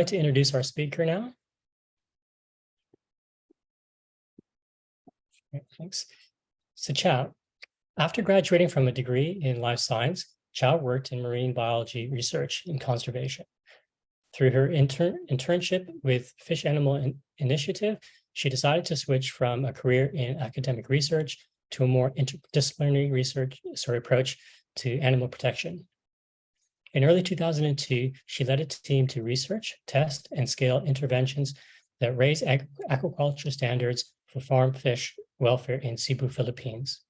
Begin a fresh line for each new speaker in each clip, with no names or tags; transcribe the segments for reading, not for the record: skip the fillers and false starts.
like to introduce our speaker now. Thanks. So Chiao, after graduating from a degree in life science, Chiao worked in marine biology research and conservation. Through her internship with Fish Animal Initiative, she decided to switch from a career in academic research to a more interdisciplinary approach to animal protection. In early 2002, she led a team to research, test, and scale interventions that raise aquaculture standards for farm fish welfare in Cebu, Philippines.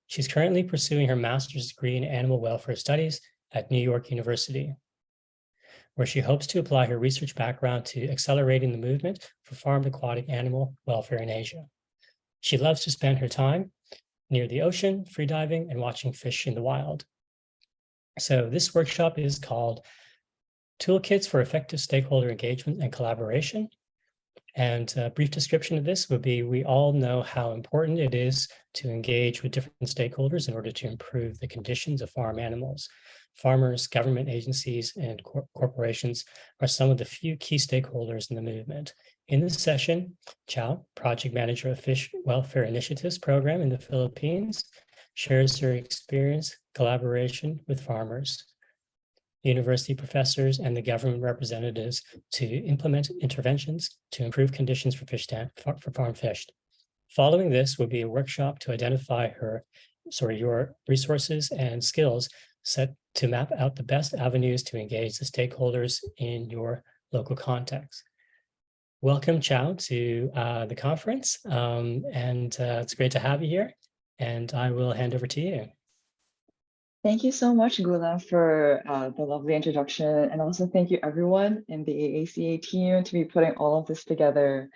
She's currently pursuing her master's degree in animal welfare studies at New York University, where she hopes to apply her research background to accelerating the movement for farmed aquatic animal welfare in Asia. She loves to spend her time near the ocean, freediving, and watching fish in the wild. So this workshop is called Toolkits for Effective Stakeholder Engagement and Collaboration. And a brief description of this would be, we all know how important it is to engage with different stakeholders in order to improve the conditions of farm animals. Farmers, government agencies, and corporations are some of the few key stakeholders in the movement. In this session, Chiao, project manager of Fish Welfare Initiatives program in the Philippines, shares her experience collaboration with farmers, university professors, and the government representatives to implement interventions to improve conditions for farm fish. Following this will be a workshop to identify your resources and skills set to map out the best avenues to engage the stakeholders in your local context. Welcome, Chiao, to the conference, and it's great to have you here, and I will hand over to you.
Thank you so much, Gula, for the lovely introduction. And also thank you everyone in the AACA team to be putting all of this together.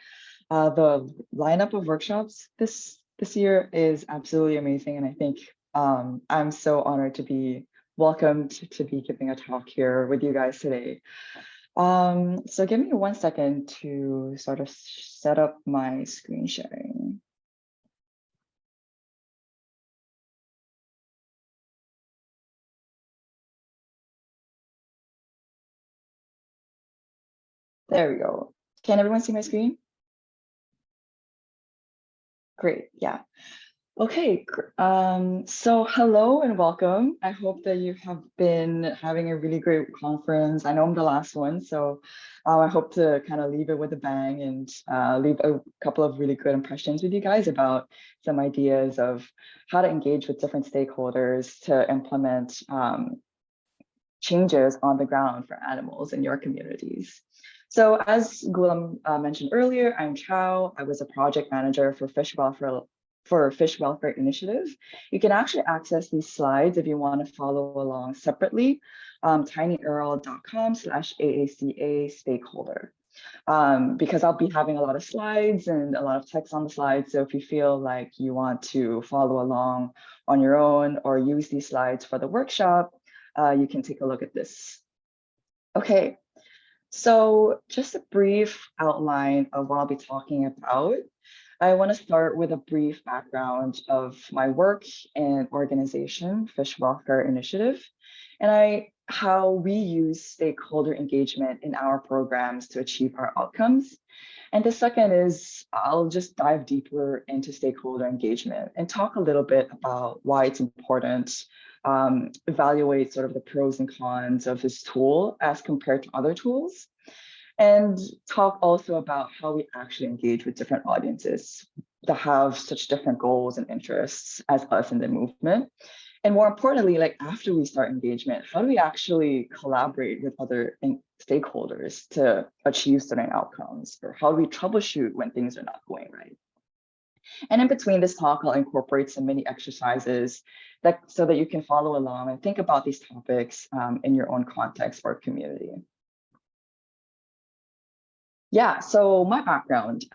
The lineup of workshops this year is absolutely amazing. And I think I'm so honored to be welcomed to be giving a talk here with you guys today. So give me 1 second to sort of set up my screen sharing. There we go. Can everyone see my screen? Great, yeah. Okay, so hello and welcome. I hope that you have been having a really great conference. I know I'm the last one, so I hope to kind of leave it with a bang and leave a couple of really good impressions with you guys about some ideas of how to engage with different stakeholders to implement changes on the ground for animals in your communities. So as Gulam mentioned earlier, I'm Chiao. I was a project manager for Fish Welfare Initiative. You can actually access these slides if you want to follow along separately, tinyurl.com/AACA stakeholder. Because I'll be having a lot of slides and a lot of text on the slides. So if you feel like you want to follow along on your own or use these slides for the workshop, you can take a look at this. Okay, so just a brief outline of what I'll be talking about. I want to start with a brief background of my work and organization, Fish Welfare Initiative, and how we use stakeholder engagement in our programs to achieve our outcomes. And the second is I'll just dive deeper into stakeholder engagement and talk a little bit about why it's important, evaluate sort of the pros and cons of this tool as compared to other tools, and talk also about how we actually engage with different audiences that have such different goals and interests as us in the movement. And more importantly, like after we start engagement, how do we actually collaborate with other stakeholders to achieve certain outcomes? Or how do we troubleshoot when things are not going right? And in between this talk, I'll incorporate some mini exercises so that you can follow along and think about these topics in your own context or community. Yeah, so my background,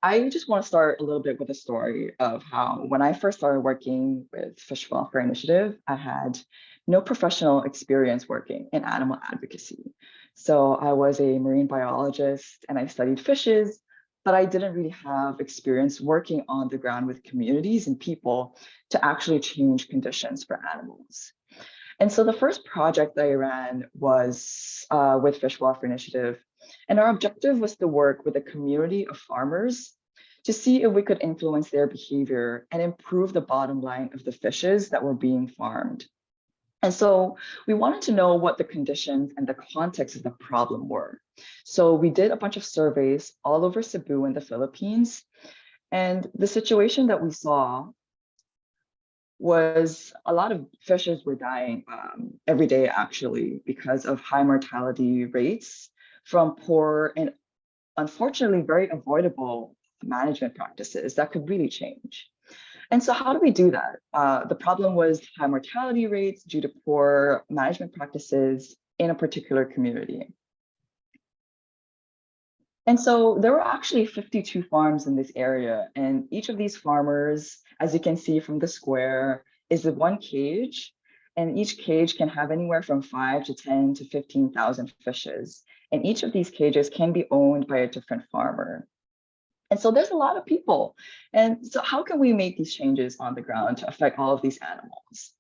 I just want to start a little bit with a story of how when I first started working with Fish Welfare Initiative, I had no professional experience working in animal advocacy. So I was a marine biologist and I studied fishes, but I didn't really have experience working on the ground with communities and people to actually change conditions for animals. And so the first project that I ran was with Fish Welfare Initiative. And our objective was to work with a community of farmers to see if we could influence their behavior and improve the bottom line of the fishes that were being farmed. And so we wanted to know what the conditions and the context of the problem were. So we did a bunch of surveys all over Cebu in the Philippines. And the situation that we saw was a lot of fishes were dying every day, actually, because of high mortality rates from poor and unfortunately very avoidable management practices that could really change. And so how do we do that? The problem was high mortality rates due to poor management practices in a particular community. And so there were actually 52 farms in this area, and each of these farmers, as you can see from the square, is with one cage, and each cage can have anywhere from 5 to 10 to 15,000 fishes. And each of these cages can be owned by a different farmer. And so there's a lot of people. And so how can we make these changes on the ground to affect all of these animals?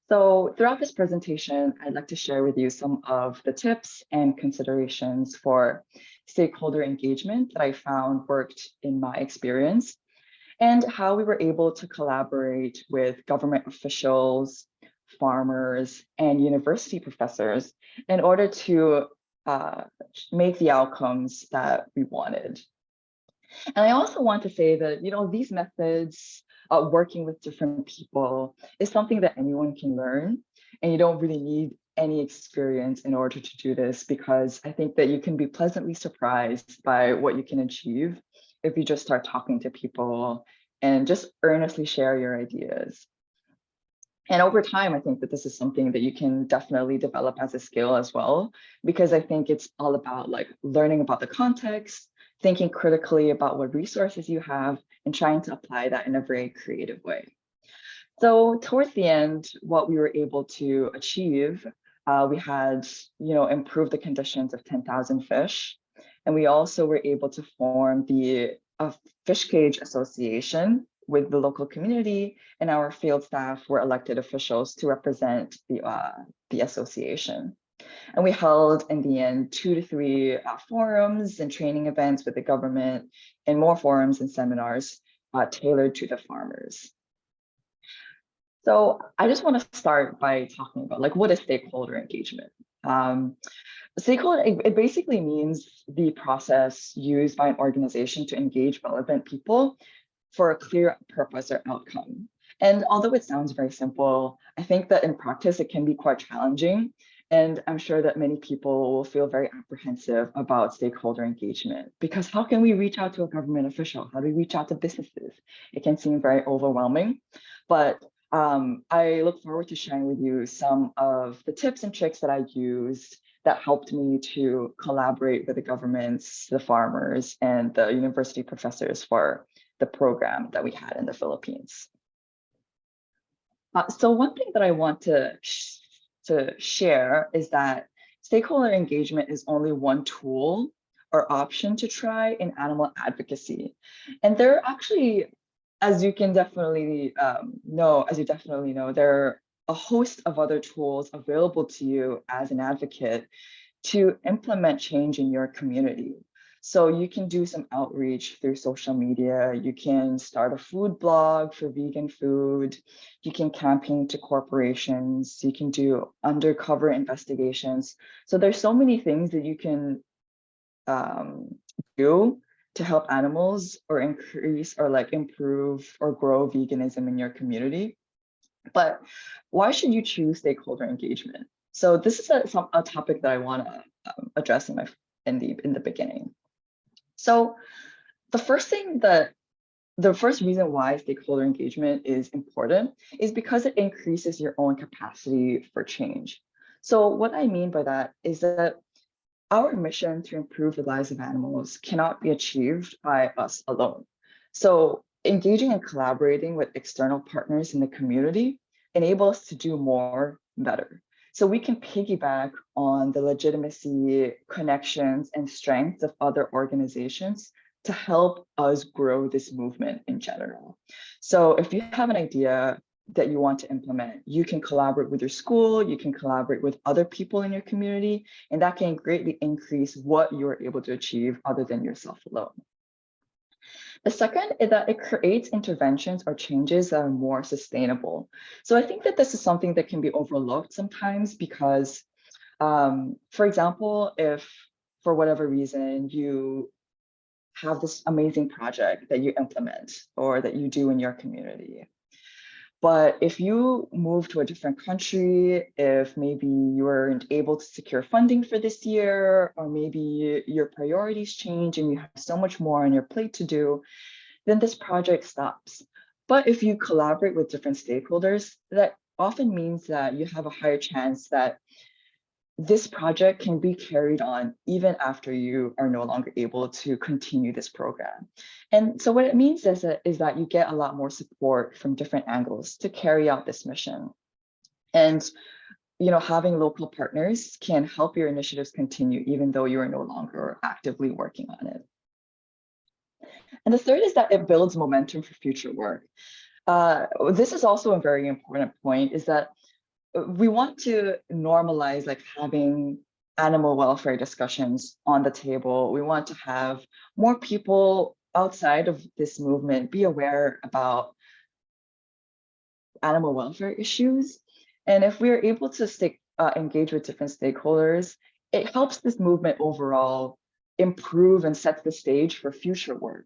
So throughout this presentation, I'd like to share with you some of the tips and considerations for stakeholder engagement that I found worked in my experience, and how we were able to collaborate with government officials, farmers, and university professors in order to make the outcomes that we wanted. And I also want to say that, these methods, working with different people, is something that anyone can learn. And you don't really need any experience in order to do this, because I think that you can be pleasantly surprised by what you can achieve if you just start talking to people and just earnestly share your ideas. And over time, I think that this is something that you can definitely develop as a skill as well, because I think it's all about learning about the context, thinking critically about what resources you have, and trying to apply that in a very creative way. So towards the end, what we were able to achieve, we had, improved the conditions of 10,000 fish. And we also were able to form the Fish Cage Association with the local community, and our field staff were elected officials to represent the association. And we held, in the end, 2 to 3 forums and training events with the government, and more forums and seminars tailored to the farmers. So I just want to start by talking about what is stakeholder engagement. Stakeholder, it basically means the process used by an organization to engage relevant people for a clear purpose or outcome. And although it sounds very simple, I think that in practice it can be quite challenging. And I'm sure that many people will feel very apprehensive about stakeholder engagement, because how can we reach out to a government official? How do we reach out to businesses? It can seem very overwhelming, but I look forward to sharing with you some of the tips and tricks that I used that helped me to collaborate with the governments, the farmers, and the university professors for the program that we had in the Philippines. So one thing that I want to share is that stakeholder engagement is only one tool or option to try in animal advocacy. And there are actually, as you definitely know, there are a host of other tools available to you as an advocate to implement change in your community. So you can do some outreach through social media. You can start a food blog for vegan food. You can campaign to corporations. You can do undercover investigations. So there's so many things that you can do to help animals or increase or improve or grow veganism in your community. But why should you choose stakeholder engagement? So this is a topic that I want to address in the beginning. So the first reason why stakeholder engagement is important is because it increases your own capacity for change. So what I mean by that is that our mission to improve the lives of animals cannot be achieved by us alone. So engaging and collaborating with external partners in the community enable us to do more better. So we can piggyback on the legitimacy, connections, and strengths of other organizations to help us grow this movement in general. So if you have an idea, that you want to implement. You can collaborate with your school, you can collaborate with other people in your community, and that can greatly increase what you're able to achieve other than yourself alone. The second is that it creates interventions or changes that are more sustainable. So I think that this is something that can be overlooked sometimes because, for example, if for whatever reason you have this amazing project that you implement or that you do in your community, but if you move to a different country, if maybe you weren't able to secure funding for this year, or maybe your priorities change and you have so much more on your plate to do, then this project stops. But if you collaborate with different stakeholders, that often means that you have a higher chance that this project can be carried on even after you are no longer able to continue this program. And so what it means is that you get a lot more support from different angles to carry out this mission. And having local partners can help your initiatives continue even though you are no longer actively working on it. And the third is that it builds momentum for future work. This is also a very important point, is that we want to normalize like having animal welfare discussions on the table. We want to have more people outside of this movement be aware about animal welfare issues. And if we're able to engage with different stakeholders, it helps this movement overall improve and sets the stage for future work.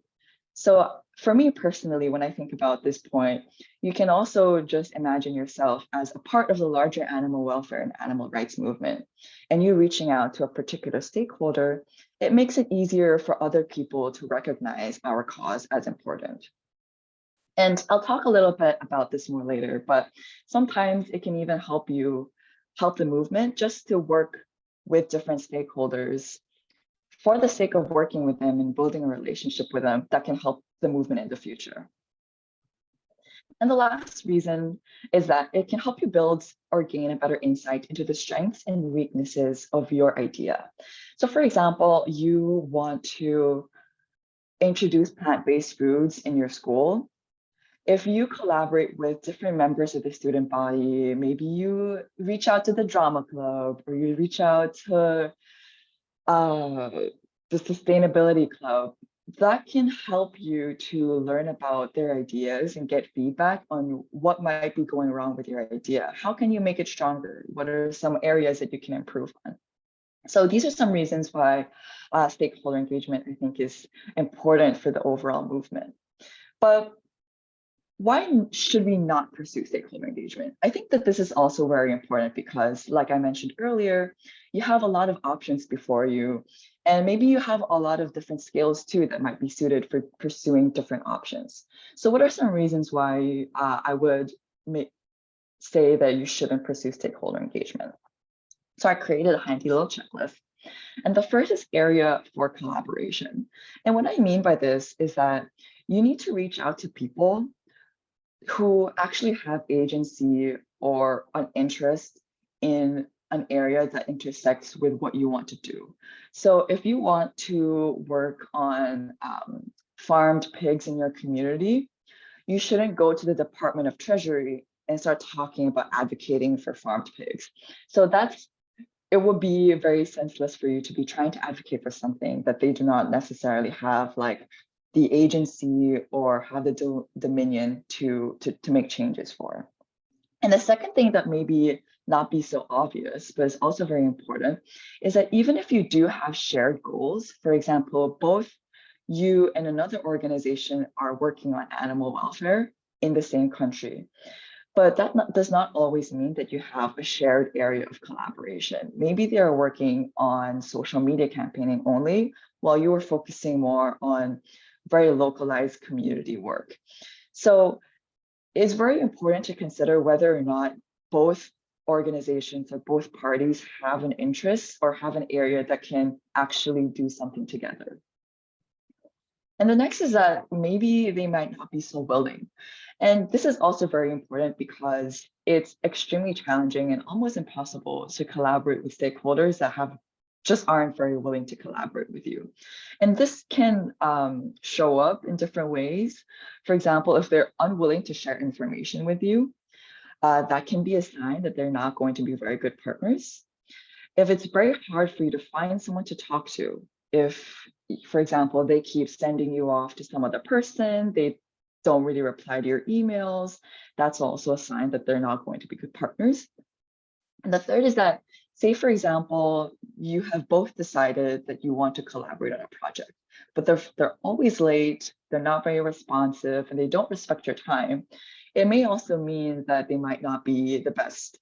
So for me personally, when I think about this point, you can also just imagine yourself as a part of the larger animal welfare and animal rights movement, and you reaching out to a particular stakeholder, it makes it easier for other people to recognize our cause as important. And I'll talk a little bit about this more later, but sometimes it can even help the movement just to work with different stakeholders for the sake of working with them and building a relationship with them that can help the movement in the future. And the last reason is that it can help you build or gain a better insight into the strengths and weaknesses of your idea. So for example, you want to introduce plant-based foods in your school. If you collaborate with different members of the student body, maybe you reach out to the drama club or you reach out to the sustainability club, that can help you to learn about their ideas and get feedback on what might be going wrong with your idea. How can you make it stronger? What are some areas that you can improve on? So these are some reasons why stakeholder engagement, I think, is important for the overall movement. But why should we not pursue stakeholder engagement? I think that this is also very important because, like I mentioned earlier, you have a lot of options before you, and maybe you have a lot of different skills too that might be suited for pursuing different options. So what are some reasons why I would say that you shouldn't pursue stakeholder engagement? So I created a handy little checklist. And the first is area for collaboration. And what I mean by this is that you need to reach out to people who actually have agency or an interest in an area that intersects with what you want to do. So if you want to work on farmed pigs in your community, you shouldn't go to the Department of Treasury and start talking about advocating for farmed pigs. So it would be very senseless for you to be trying to advocate for something that they do not necessarily have like the agency or have the dominion to make changes for. And the second thing that maybe not be so obvious, but is also very important, is that even if you do have shared goals, for example, both you and another organization are working on animal welfare in the same country, but that does not always mean that you have a shared area of collaboration. Maybe they are working on social media campaigning only, while you are focusing more on very localized community work. So it's very important to consider whether or not both organizations or both parties have an interest or have an area that can actually do something together. And the next is that maybe they might not be so willing. And this is also very important because it's extremely challenging and almost impossible to collaborate with stakeholders that just aren't very willing to collaborate with you. And this can show up in different ways. For example, if they're unwilling to share information with you, that can be a sign that they're not going to be very good partners. If it's very hard for you to find someone to talk to, if, for example, they keep sending you off to some other person, they don't really reply to your emails, that's also a sign that they're not going to be good partners. And the third is that, say, for example, you have both decided that you want to collaborate on a project, but they're always late, they're not very responsive, and they don't respect your time. It may also mean that they might not be the best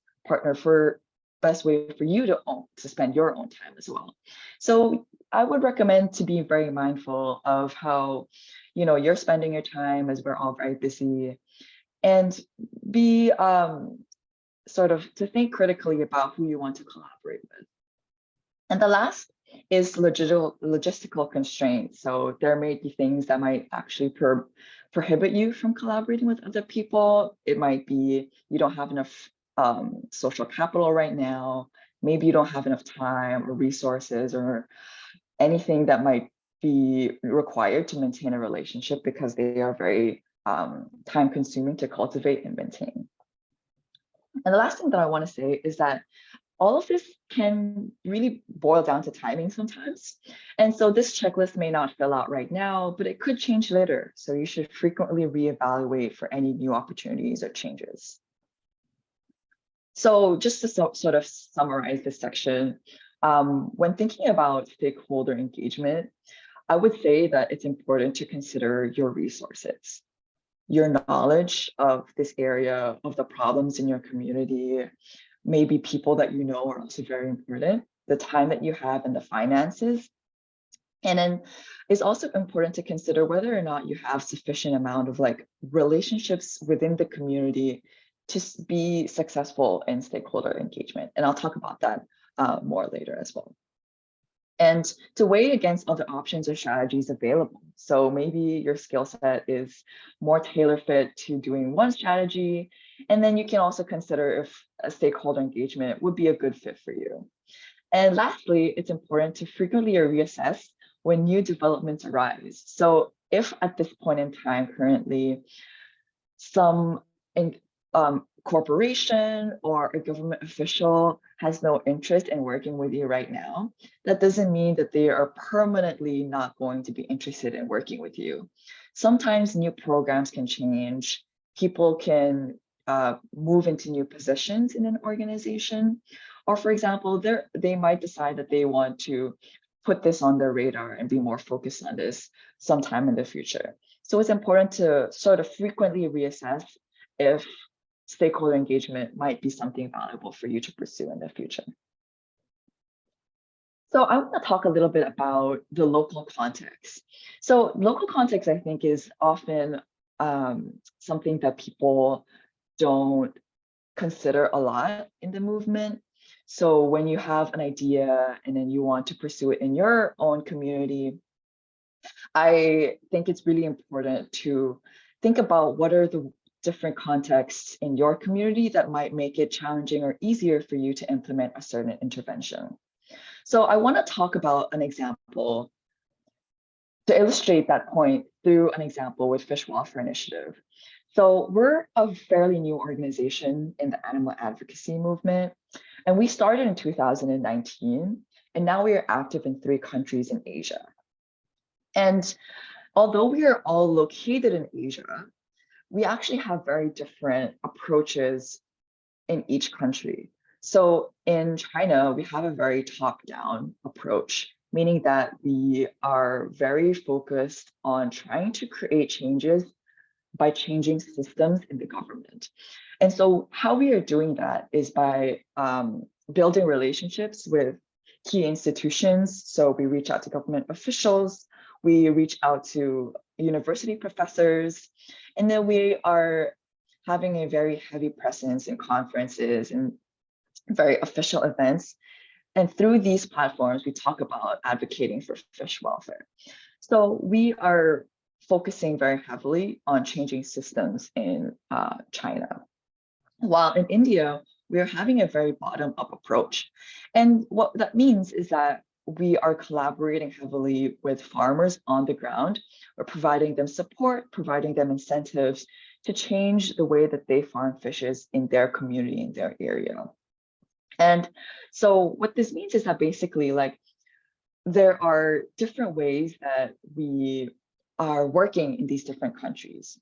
way for you to spend your own time as well. So I would recommend to be very mindful of how, you're spending your time, as we're all very busy, and be sort of to think critically about who you want to collaborate with. And the last is logistical constraints. So there may be things that might actually prohibit you from collaborating with other people. It might be you don't have enough social capital right now. Maybe you don't have enough time or resources or anything that might be required to maintain a relationship, because they are very time consuming to cultivate and maintain. And the last thing that I want to say is that all of this can really boil down to timing sometimes. And so this checklist may not fill out right now, but it could change later. So you should frequently reevaluate for any new opportunities or changes. So just to sort of summarize this section, when thinking about stakeholder engagement, I would say that it's important to consider your resources. Your knowledge of this area, of the problems in your community, maybe people that you know are also very important, the time that you have and the finances. And then it's also important to consider whether or not you have sufficient amount of relationships within the community to be successful in stakeholder engagement. And I'll talk about that more later as well. And to weigh against other options or strategies available. So maybe your skill set is more tailor fit to doing one strategy. And then you can also consider if a stakeholder engagement would be a good fit for you. And lastly, it's important to frequently reassess when new developments arise. So if at this point in time, currently, some corporation or a government official has no interest in working with you right now, that doesn't mean that they are permanently not going to be interested in working with you. Sometimes new programs can change. People can move into new positions in an organization. Or for example, they might decide that they want to put this on their radar and be more focused on this sometime in the future. So it's important to sort of frequently reassess if stakeholder engagement might be something valuable for you to pursue in the future. So I want to talk a little bit about the local context. So local context, I think, is often something that people don't consider a lot in the movement. So when you have an idea and then you want to pursue it in your own community, I think it's really important to think about what are the different contexts in your community that might make it challenging or easier for you to implement a certain intervention. So I want to talk about an example to illustrate that point through an example with Fish Welfare Initiative. So we're a fairly new organization in the animal advocacy movement, and we started in 2019, and now we are active in 3 countries in Asia. And although we are all located in Asia, we actually have very different approaches in each country. So in China, we have a very top-down approach, meaning that we are very focused on trying to create changes by changing systems in the government. And so how we are doing that is by building relationships with key institutions. So we reach out to government officials, we reach out to university professors, and then we are having a very heavy presence in conferences and very official events. And through these platforms, we talk about advocating for fish welfare. So we are focusing very heavily on changing systems in China. While in India, we are having a very bottom-up approach. And what that means is that we are collaborating heavily with farmers on the ground. We're providing them support, providing them incentives to change the way that they farm fishes in their community, in their area. And so what this means is that basically, like, there are different ways that we are working in these different countries.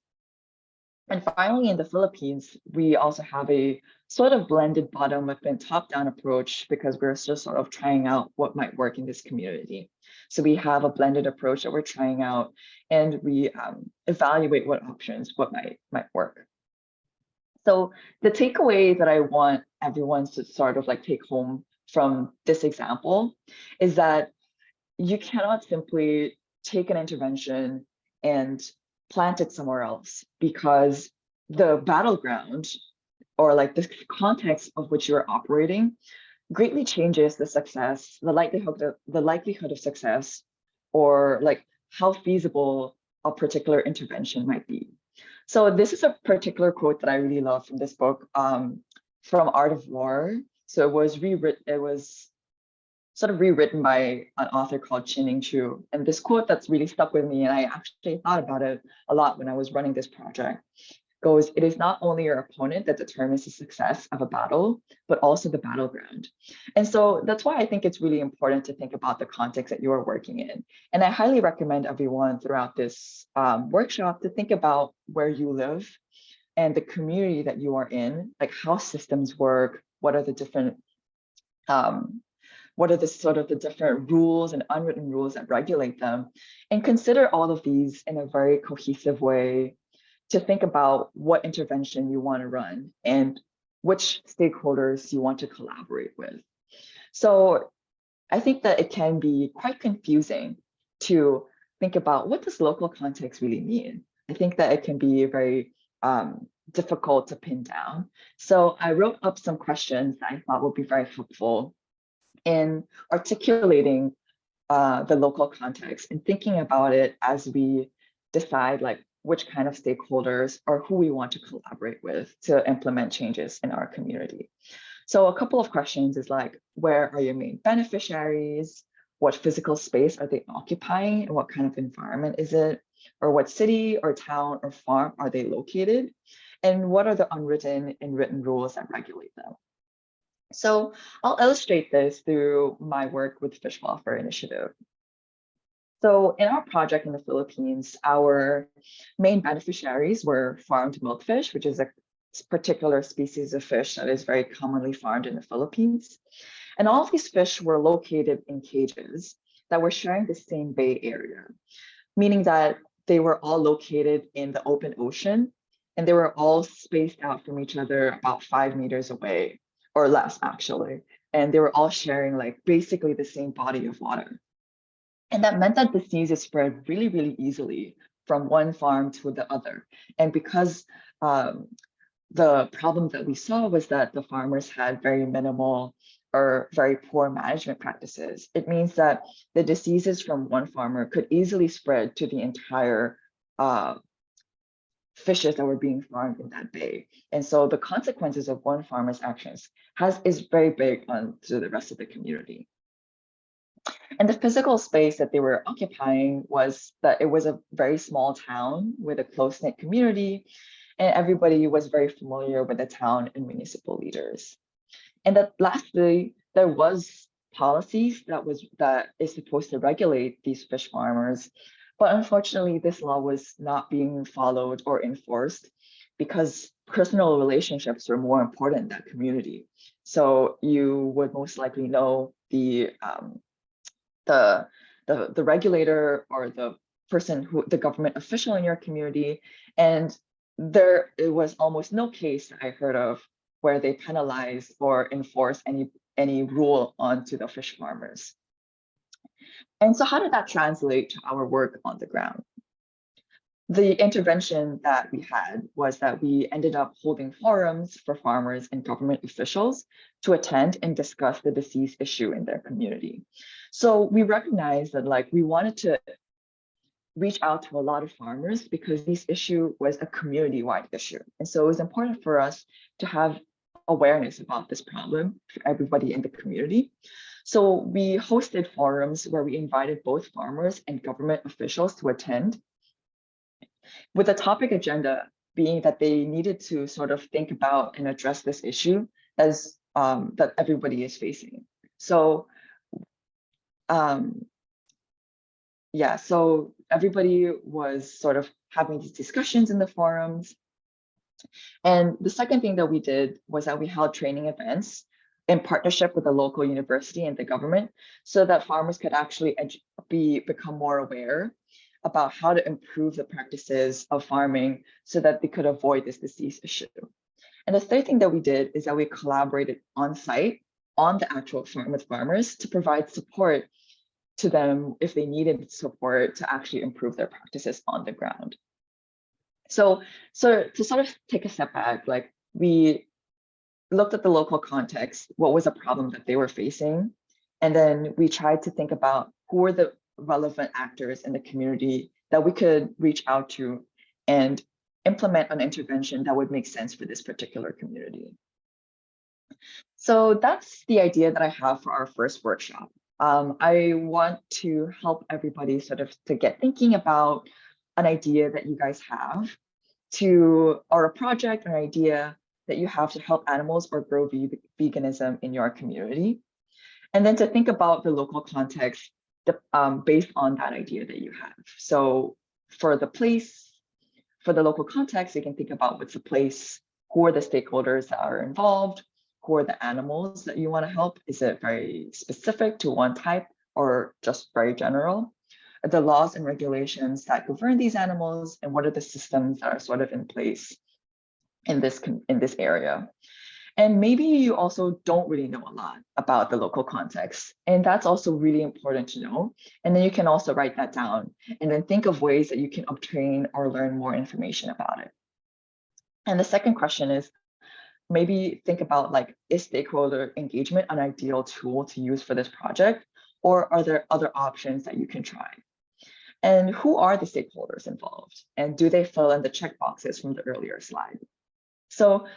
And finally, in the Philippines, we also have a sort of blended bottom-up and top-down approach because we're just sort of trying out what might work in this community. So we have a blended approach that we're trying out, and we evaluate what options, what might work. So the takeaway that I want everyone to sort of like take home from this example is that you cannot simply take an intervention and plant it somewhere else, because the battleground, or like the context of which you're operating, greatly changes the success, the likelihood of success, or like how feasible a particular intervention might be. So this is a particular quote that I really love from this book, from Art of War. So it was sort of rewritten by an author called Chiang. And this quote that's really stuck with me, and I actually thought about it a lot when I was running this project, goes, "It is not only your opponent that determines the success of a battle, but also the battleground." And so that's why I think it's really important to think about the context that you are working in. And I highly recommend everyone throughout this workshop to think about where you live and the community that you are in, like how systems work, what are the different different rules and unwritten rules that regulate them, and consider all of these in a very cohesive way to think about what intervention you want to run and which stakeholders you want to collaborate with. So I think that it can be quite confusing to think about, what does local context really mean? I think that it can be very difficult to pin down. So I wrote up some questions that I thought would be very helpful in articulating the local context and thinking about it as we decide like which kind of stakeholders or who we want to collaborate with to implement changes in our community. So a couple of questions is like, where are your main beneficiaries? What physical space are they occupying? And what kind of environment is it? Or what city or town or farm are they located? And what are the unwritten and written rules that regulate them? So I'll illustrate this through my work with Fish Welfare Initiative. So in our project in the Philippines, our main beneficiaries were farmed milkfish, which is a particular species of fish that is very commonly farmed in the Philippines. And all of these fish were located in cages that were sharing the same bay area, meaning that they were all located in the open ocean, and they were all spaced out from each other about 5 meters away, or less actually. And they were all sharing like basically the same body of water. And that meant that diseases spread really, really easily from one farm to the other. And because the problem that we saw was that the farmers had very minimal or very poor management practices, it means that the diseases from one farmer could easily spread to the entire fishes that were being farmed in that bay. And so the consequences of one farmer's actions is very big onto the rest of the community. And the physical space that they were occupying was that it was a very small town with a close-knit community, and everybody was very familiar with the town and municipal leaders. And that lastly, there was policies that is supposed to regulate these fish farmers, but unfortunately, this law was not being followed or enforced because personal relationships were more important in that community. So you would most likely know the regulator or the person the government official in your community, and there was almost no case I heard of where they penalized or enforced any rule onto the fish farmers. And so how did that translate to our work on the ground? The intervention that we had was that we ended up holding forums for farmers and government officials to attend and discuss the disease issue in their community. So we recognized that like we wanted to reach out to a lot of farmers because this issue was a community-wide issue. And so it was important for us to have awareness about this problem for everybody in the community. So we hosted forums where we invited both farmers and government officials to attend with a topic agenda being that they needed to sort of think about and address this issue as that everybody is facing. So yeah, so everybody was sort of having these discussions in the forums. And the second thing that we did was that we held training events in partnership with the local university and the government so that farmers could actually become more aware about how to improve the practices of farming so that they could avoid this disease issue. And the third thing that we did is that we collaborated on site on the actual farm with farmers to provide support to them if they needed support to actually improve their practices on the ground. So to sort of take a step back, like we looked at the local context, what was a problem that they were facing, and then we tried to think about who were the relevant actors in the community that we could reach out to and implement an intervention that would make sense for this particular community. So that's the idea that I have for our first workshop. I want to help everybody sort of to get thinking about an idea that you guys have or a project or an idea that you have to help animals or grow veganism in your community. And then to think about the local context based on that idea that you have. So for the local context, you can think about what's the place, who are the stakeholders that are involved, who are the animals that you want to help? Is it very specific to one type or just very general? The laws and regulations that govern these animals, and what are the systems that are sort of in place in this area? And maybe you also don't really know a lot about the local context, and that's also really important to know. And then you can also write that down and then think of ways that you can obtain or learn more information about it. And the second question is, maybe think about, like, is stakeholder engagement an ideal tool to use for this project, or are there other options that you can try? And who are the stakeholders involved? And do they fill in the checkboxes from the earlier slide? So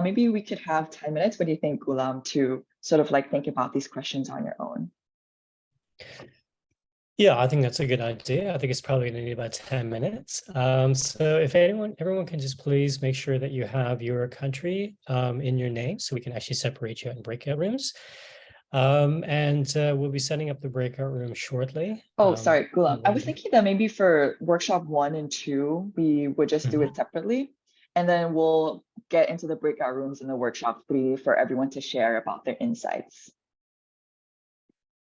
maybe we could have 10 minutes. What do you think, Gulam, to sort of like think about these questions on your own?
Yeah, I think that's a good idea. I think it's probably going to need about 10 minutes. So if everyone can just please make sure that you have your country in your name so we can actually separate you out in breakout rooms. We'll be setting up the breakout room shortly.
Oh, sorry, Gulam. I was thinking that maybe for workshop 1 and 2, we would just do it separately. And then we'll get into the breakout rooms in the workshop 3 for everyone to share about their insights.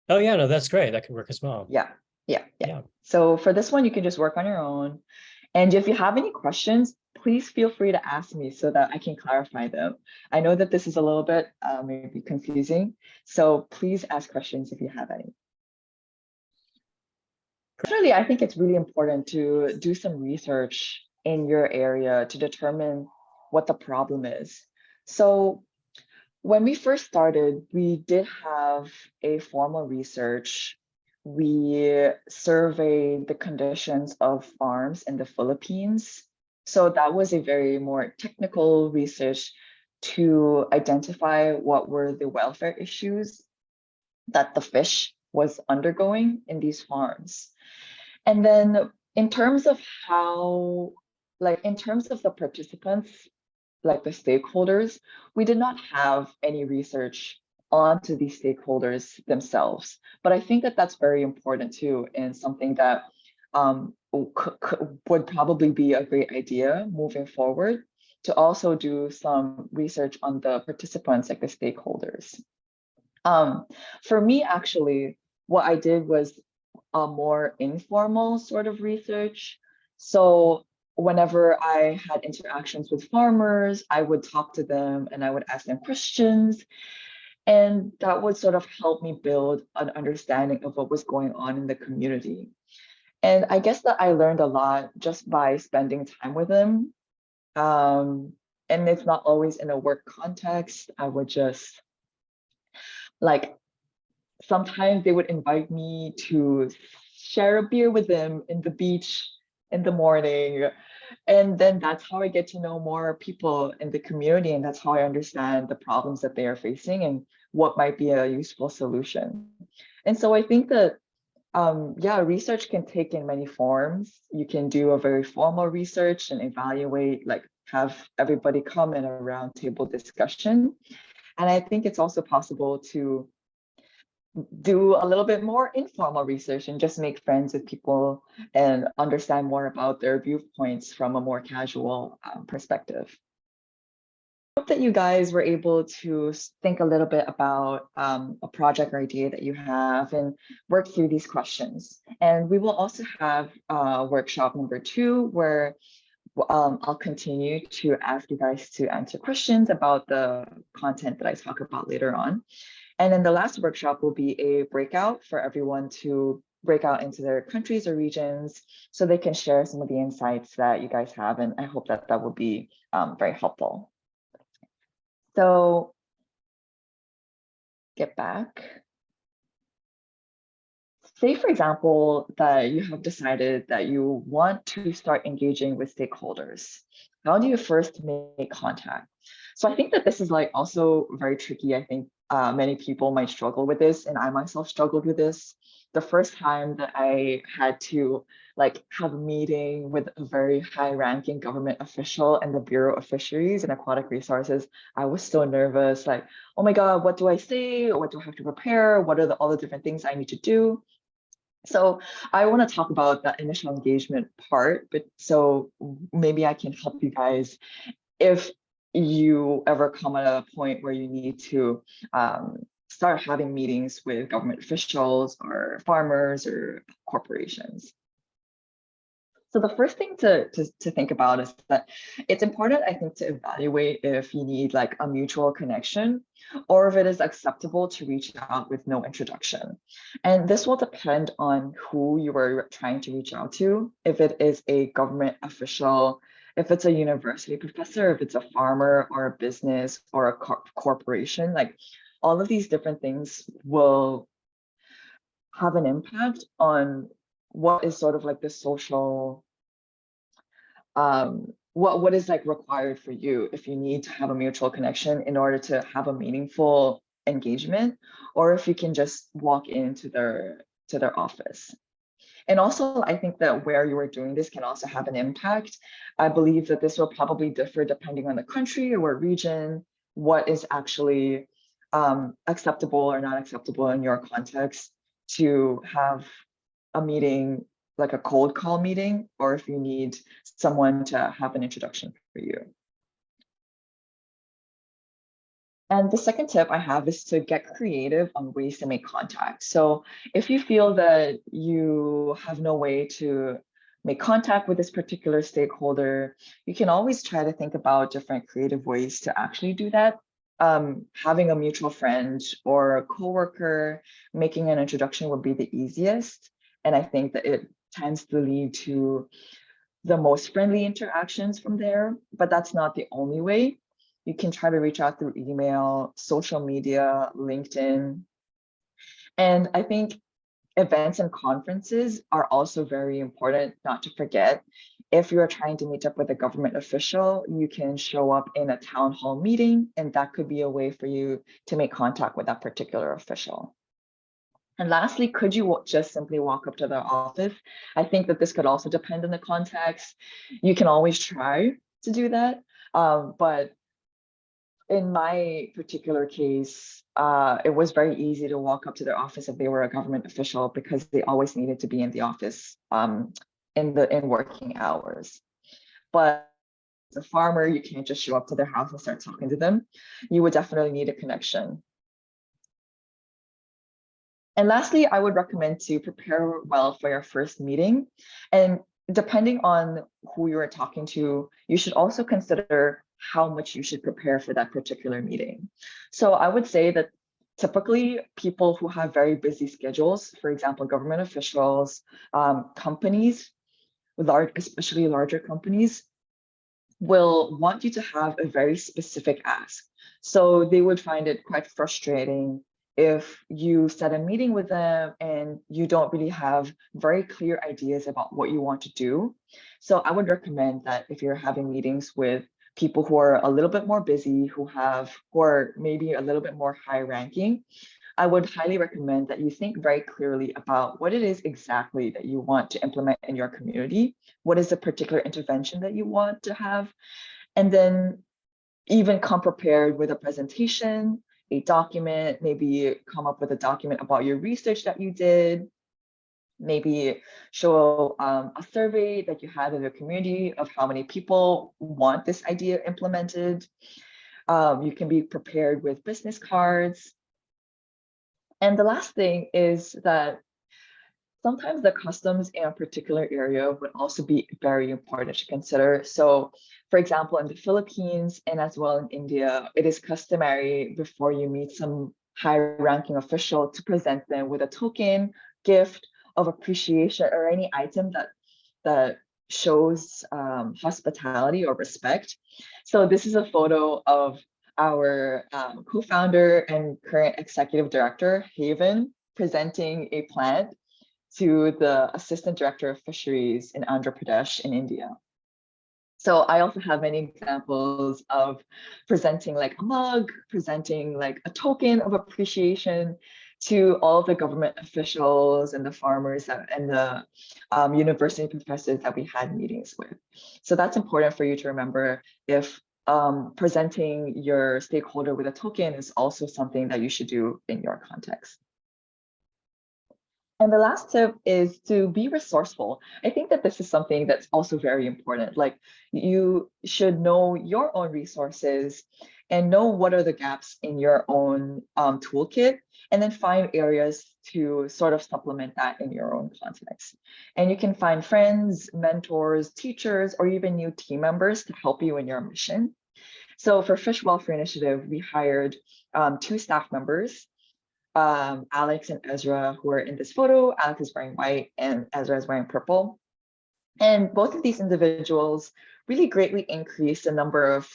Oh yeah, no, that's great. That could work as well.
Yeah. So for this one, you can just work on your own. And if you have any questions, please feel free to ask me so that I can clarify them. I know that this is a little bit maybe confusing, so please ask questions if you have any. Personally, I think it's really important to do some research in your area to determine what the problem is. So when we first started, we did have a formal research. We surveyed the conditions of farms in the Philippines. So that was a very more technical research to identify what were the welfare issues that the fish was undergoing in these farms. And then in terms of the participants, like the stakeholders, we did not have any research onto these stakeholders themselves. But I think that that's very important too, and something that would probably be a great idea moving forward, to also do some research on the participants, like the stakeholders. For me, actually, what I did was a more informal sort of research. So whenever I had interactions with farmers, I would talk to them and I would ask them questions. And that would sort of help me build an understanding of what was going on in the community. And I guess that I learned a lot just by spending time with them. And it's not always in a work context. I would just, like, sometimes they would invite me to share a beer with them in the beach in the morning. And then that's how I get to know more people in the community. And that's how I understand the problems that they are facing and what might be a useful solution. And so I think that Yeah, research can take in many forms. You can do a very formal research and evaluate, like have everybody come in a roundtable discussion. And I think it's also possible to do a little bit more informal research and just make friends with people and understand more about their viewpoints from a more casual perspective. Hope that you guys were able to think a little bit about a project or idea that you have and work through these questions. And we will also have workshop number 2, where I'll continue to ask you guys to answer questions about the content that I talk about later on. And then the last workshop will be a breakout for everyone to break out into their countries or regions so they can share some of the insights that you guys have. And I hope that that will be very helpful. So get back. Say, for example, that you have decided that you want to start engaging with stakeholders. How do you first make contact? So I think that this is like also very tricky. I think many people might struggle with this, and I myself struggled with this. The first time that I had to like have a meeting with a very high-ranking government official in the Bureau of Fisheries and Aquatic Resources, I was so nervous, like, oh my God, what do I say? What do I have to prepare? What are all the different things I need to do? So I want to talk about that initial engagement part, but so maybe I can help you guys if you ever come at a point where you need to start having meetings with government officials or farmers or corporations. So the first thing to think about is that it's important, I think, to evaluate if you need like a mutual connection or if it is acceptable to reach out with no introduction. And this will depend on who you are trying to reach out to. If it is a government official, if it's a university professor, if it's a farmer or a business or a corporation, like all of these different things will have an impact on what is sort of like the social what is like required for you if you need to have a mutual connection in order to have a meaningful engagement, or if you can just walk into their office. And also, I think that where you are doing this can also have an impact. I believe that this will probably differ depending on the country or region, what is actually acceptable or not acceptable in your context to have a meeting, like a cold call meeting, or if you need someone to have an introduction for you. And the second tip I have is to get creative on ways to make contact. So if you feel that you have no way to make contact with this particular stakeholder, you can always try to think about different creative ways to actually do that. Having a mutual friend or a coworker making an introduction would be the easiest. And I think that it tends to lead to the most friendly interactions from there, but that's not the only way. You can try to reach out through email, social media, LinkedIn. And I think events and conferences are also very important, not to forget. If you're trying to meet up with a government official, you can show up in a town hall meeting, and that could be a way for you to make contact with that particular official. And lastly, could you just simply walk up to their office? I think that this could also depend on the context. You can always try to do that, but in my particular case, it was very easy to walk up to their office if they were a government official because they always needed to be in the office in working hours. But as a farmer, you can't just show up to their house and start talking to them. You would definitely need a connection. And lastly, I would recommend to prepare well for your first meeting. And depending on who you are talking to, you should also consider how much you should prepare for that particular meeting. So I would say that typically people who have very busy schedules, for example, government officials, companies, especially larger companies, will want you to have a very specific ask. So they would find it quite frustrating if you set a meeting with them and you don't really have very clear ideas about what you want to do. So I would recommend that if you're having meetings with people who are a little bit more busy, who are maybe a little bit more high ranking, I would highly recommend that you think very clearly about what it is exactly that you want to implement in your community. What is the particular intervention that you want to have? And then even come prepared with a presentation, a document, maybe come up with a document about your research that you did, maybe show a survey that you had in your community of how many people want this idea implemented. You can be prepared with business cards. And the last thing is that sometimes the customs in a particular area would also be very important to consider. So, for example, in the Philippines and as well in India, it is customary before you meet some high-ranking official to present them with a token, gift of appreciation, or any item that shows hospitality or respect. So this is a photo of our co-founder and current executive director, Haven, presenting a plant to the assistant director of fisheries in Andhra Pradesh in India. So I also have many examples of presenting like a mug, presenting like a token of appreciation to all of the government officials and the farmers and the university professors that we had meetings with. So that's important for you to remember if presenting your stakeholder with a token is also something that you should do in your context. And the last tip is to be resourceful. I think that this is something that's also very important. Like you should know your own resources and know what are the gaps in your own toolkit, and then find areas to sort of supplement that in your own context. And you can find friends, mentors, teachers, or even new team members to help you in your mission. So for Fish Welfare Initiative, we hired 2 staff members, Alex and Ezra, who are in this photo. Alex is wearing white and Ezra is wearing purple. And both of these individuals really greatly increased the number of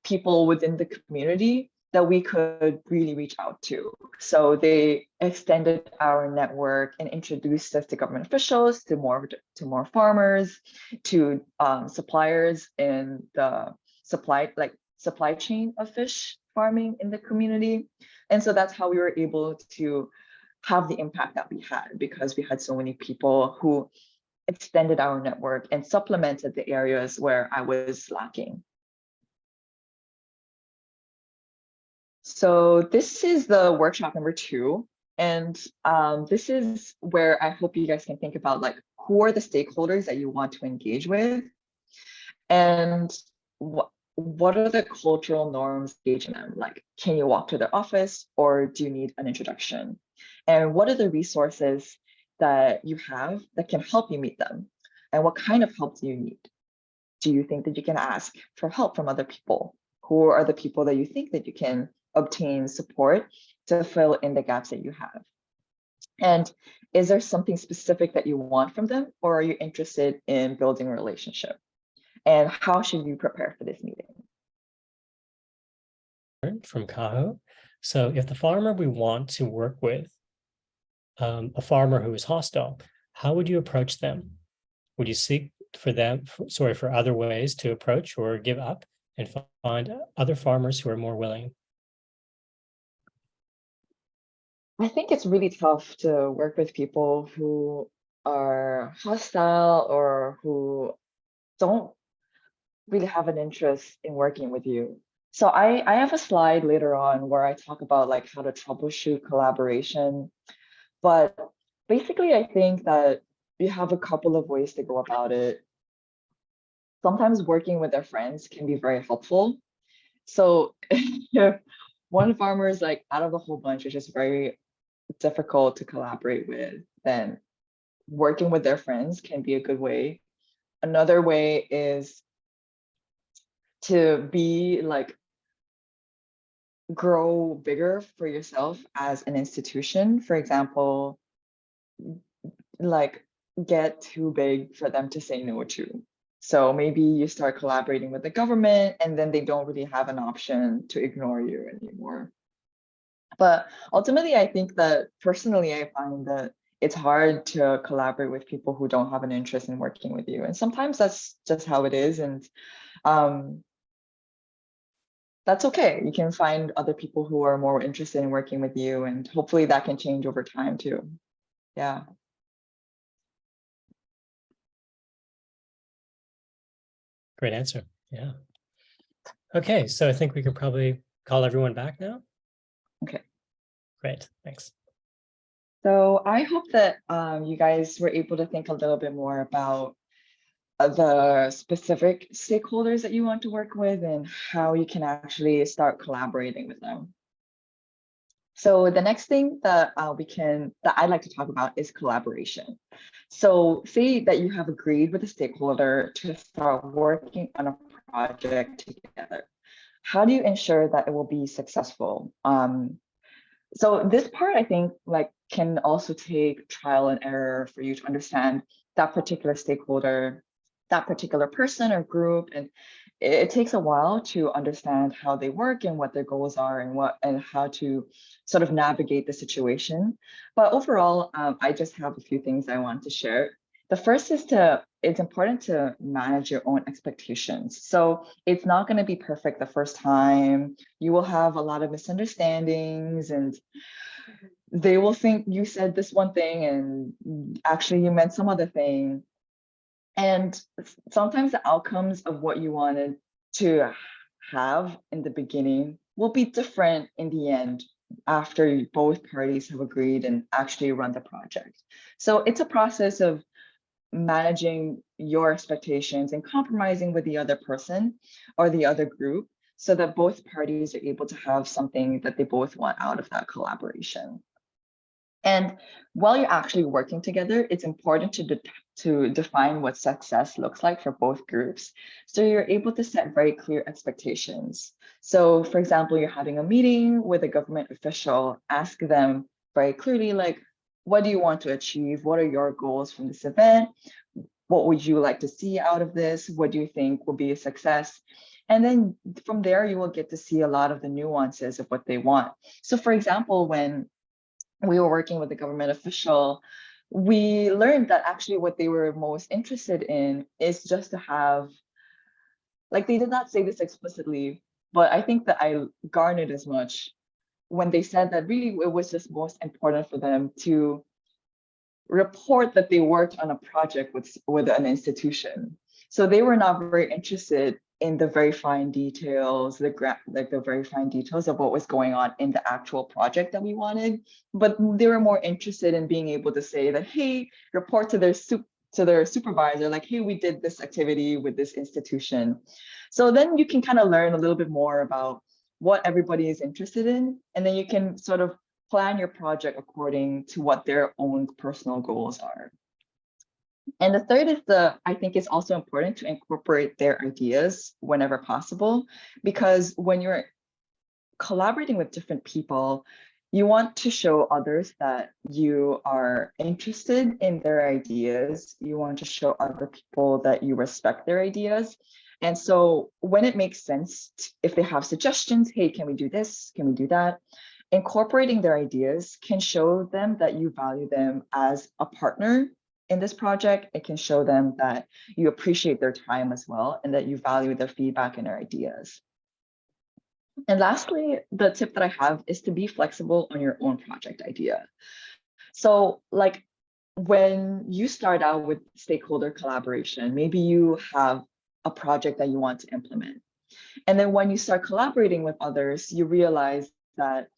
people within the community that we could really reach out to. So they extended our network and introduced us to government officials, to more farmers, to suppliers in the supply chain of fish farming in the community. And so that's how we were able to have the impact that we had, because we had so many people who extended our network and supplemented the areas where I was lacking. So this is the workshop number 2. And this is where I hope you guys can think about like, who are the stakeholders that you want to engage with? And what are the cultural norms engaging them? Like, can you walk to their office or do you need an introduction? And what are the resources that you have that can help you meet them? And what kind of help do you need? Do you think that you can ask for help from other people? Who are the people that you think that you can obtain support to fill in the gaps that you have? And is there something specific that you want from them, or are you interested in building a relationship? And how should you prepare for this meeting?
From Kaho. So if the farmer we want to work with, a farmer who is hostile, how would you approach them? Would you seek for other ways to approach or give up and find other farmers who are more willing?
I think it's really tough to work with people who are hostile or who don't really have an interest in working with you. So I have a slide later on where I talk about like how to troubleshoot collaboration. But basically, I think that you have a couple of ways to go about it. Sometimes working with their friends can be very helpful. So if one farmer is like out of the whole bunch, it's just very difficult to collaborate with, then working with their friends can be a good way. Another way is to be like grow bigger for yourself as an institution. For example, like get too big for them to say no to. So maybe you start collaborating with the government and then they don't really have an option to ignore you anymore. But ultimately, I think that personally, I find that it's hard to collaborate with people who don't have an interest in working with you. And sometimes that's just how it is. And that's okay. You can find other people who are more interested in working with you, and hopefully that can change over time too. Yeah.
Great answer. Yeah. Okay, so I think we can probably call everyone back now.
Okay.
Great, thanks.
So I hope that you guys were able to think a little bit more about the specific stakeholders that you want to work with and how you can actually start collaborating with them. So the next thing that I'd like to talk about is collaboration. So say that you have agreed with a stakeholder to start working on a project together. How do you ensure that it will be successful? So this part, I think, like, can also take trial and error for you to understand that particular stakeholder, that particular person or group, and it takes a while to understand how they work and what their goals are and how to sort of navigate the situation. But overall, I just have a few things I want to share. The first is it's important to manage your own expectations. So it's not going to be perfect the first time. You will have a lot of misunderstandings, and they will think you said this one thing and actually you meant some other thing. And sometimes the outcomes of what you wanted to have in the beginning will be different in the end after both parties have agreed and actually run the project. So it's a process of managing your expectations and compromising with the other person or the other group so that both parties are able to have something that they both want out of that collaboration. And while you're actually working together, it's important to define what success looks like for both groups. So you're able to set very clear expectations. So for example, you're having a meeting with a government official, ask them very clearly, like, what do you want to achieve? What are your goals from this event? What would you like to see out of this? What do you think will be a success? And then from there, you will get to see a lot of the nuances of what they want. So for example, when we were working with a government official, we learned that actually what they were most interested in is just to have, like, they did not say this explicitly, but I think that I garnered as much when they said that really it was just most important for them to report that they worked on a project with an institution. So they were not very interested in the very fine details, the very fine details of what was going on in the actual project that we wanted, but they were more interested in being able to say that, hey, report to their supervisor, like, hey, we did this activity with this institution. So then you can kind of learn a little bit more about what everybody is interested in, and then you can sort of plan your project according to what their own personal goals are. And the third is I think it's also important to incorporate their ideas whenever possible, because when you're collaborating with different people, you want to show others that you are interested in their ideas. You want to show other people that you respect their ideas. And so when it makes sense, if they have suggestions, hey, can we do this? Can we do that? Incorporating their ideas can show them that you value them as a partner in this project. It can show them that you appreciate their time as well and that you value their feedback and their ideas. And lastly, the tip that I have is to be flexible on your own project idea. So like when you start out with stakeholder collaboration, maybe you have a project that you want to implement. And then when you start collaborating with others, you realize that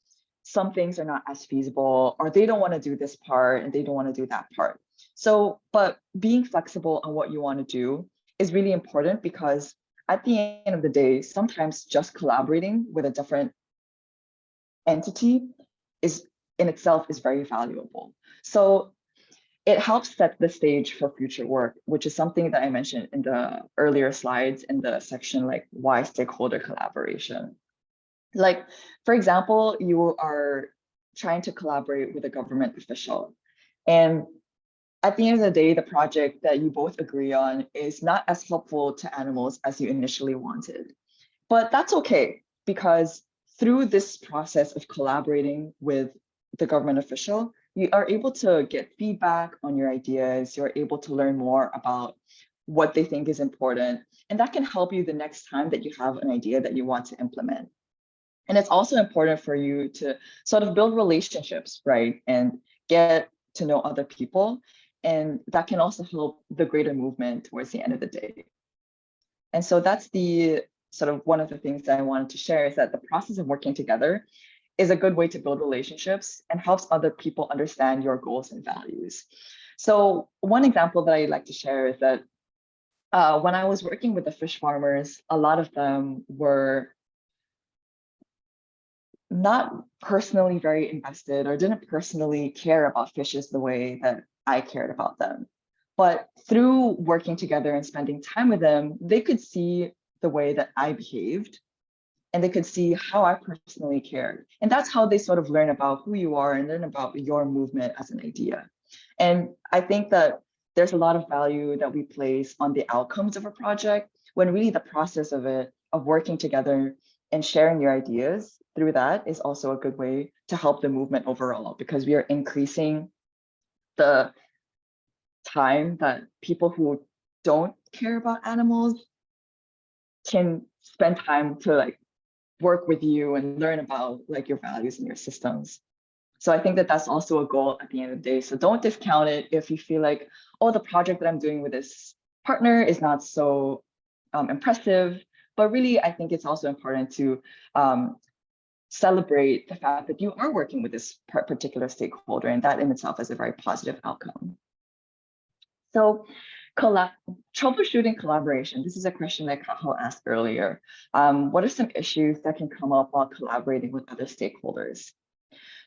some things are not as feasible, or they don't want to do this part and they don't want to do that part. So, but being flexible on what you want to do is really important, because at the end of the day, sometimes just collaborating with a different entity is in itself is very valuable. So it helps set the stage for future work, which is something that I mentioned in the earlier slides in the section like why stakeholder collaboration. Like, for example, you are trying to collaborate with a government official, and at the end of the day, the project that you both agree on is not as helpful to animals as you initially wanted. But that's okay, because through this process of collaborating with the government official, you are able to get feedback on your ideas. You're able to learn more about what they think is important. And that can help you the next time that you have an idea that you want to implement. And it's also important for you to sort of build relationships, right? And get to know other people. And that can also help the greater movement towards the end of the day. And so that's the sort of one of the things that I wanted to share, is that the process of working together is a good way to build relationships and helps other people understand your goals and values. So one example that I like to share is that when I was working with the fish farmers, a lot of them were not personally very invested or didn't personally care about fishes the way that I cared about them. But through working together and spending time with them, they could see the way that I behaved, and they could see how I personally cared. And that's how they sort of learn about who you are and learn about your movement as an idea. And I think that there's a lot of value that we place on the outcomes of a project, when really the process of it, of working together and sharing your ideas through that, is also a good way to help the movement overall, because we are increasing the time that people who don't care about animals can spend time to like work with you and learn about like your values and your systems. So I think that that's also a goal at the end of the day. So don't discount it if you feel like, oh, the project that I'm doing with this partner is not so impressive. But really, I think it's also important to celebrate the fact that you are working with this particular stakeholder, and that in itself is a very positive outcome. So troubleshooting collaboration. This is a question that Kaho asked earlier. What are some issues that can come up while collaborating with other stakeholders?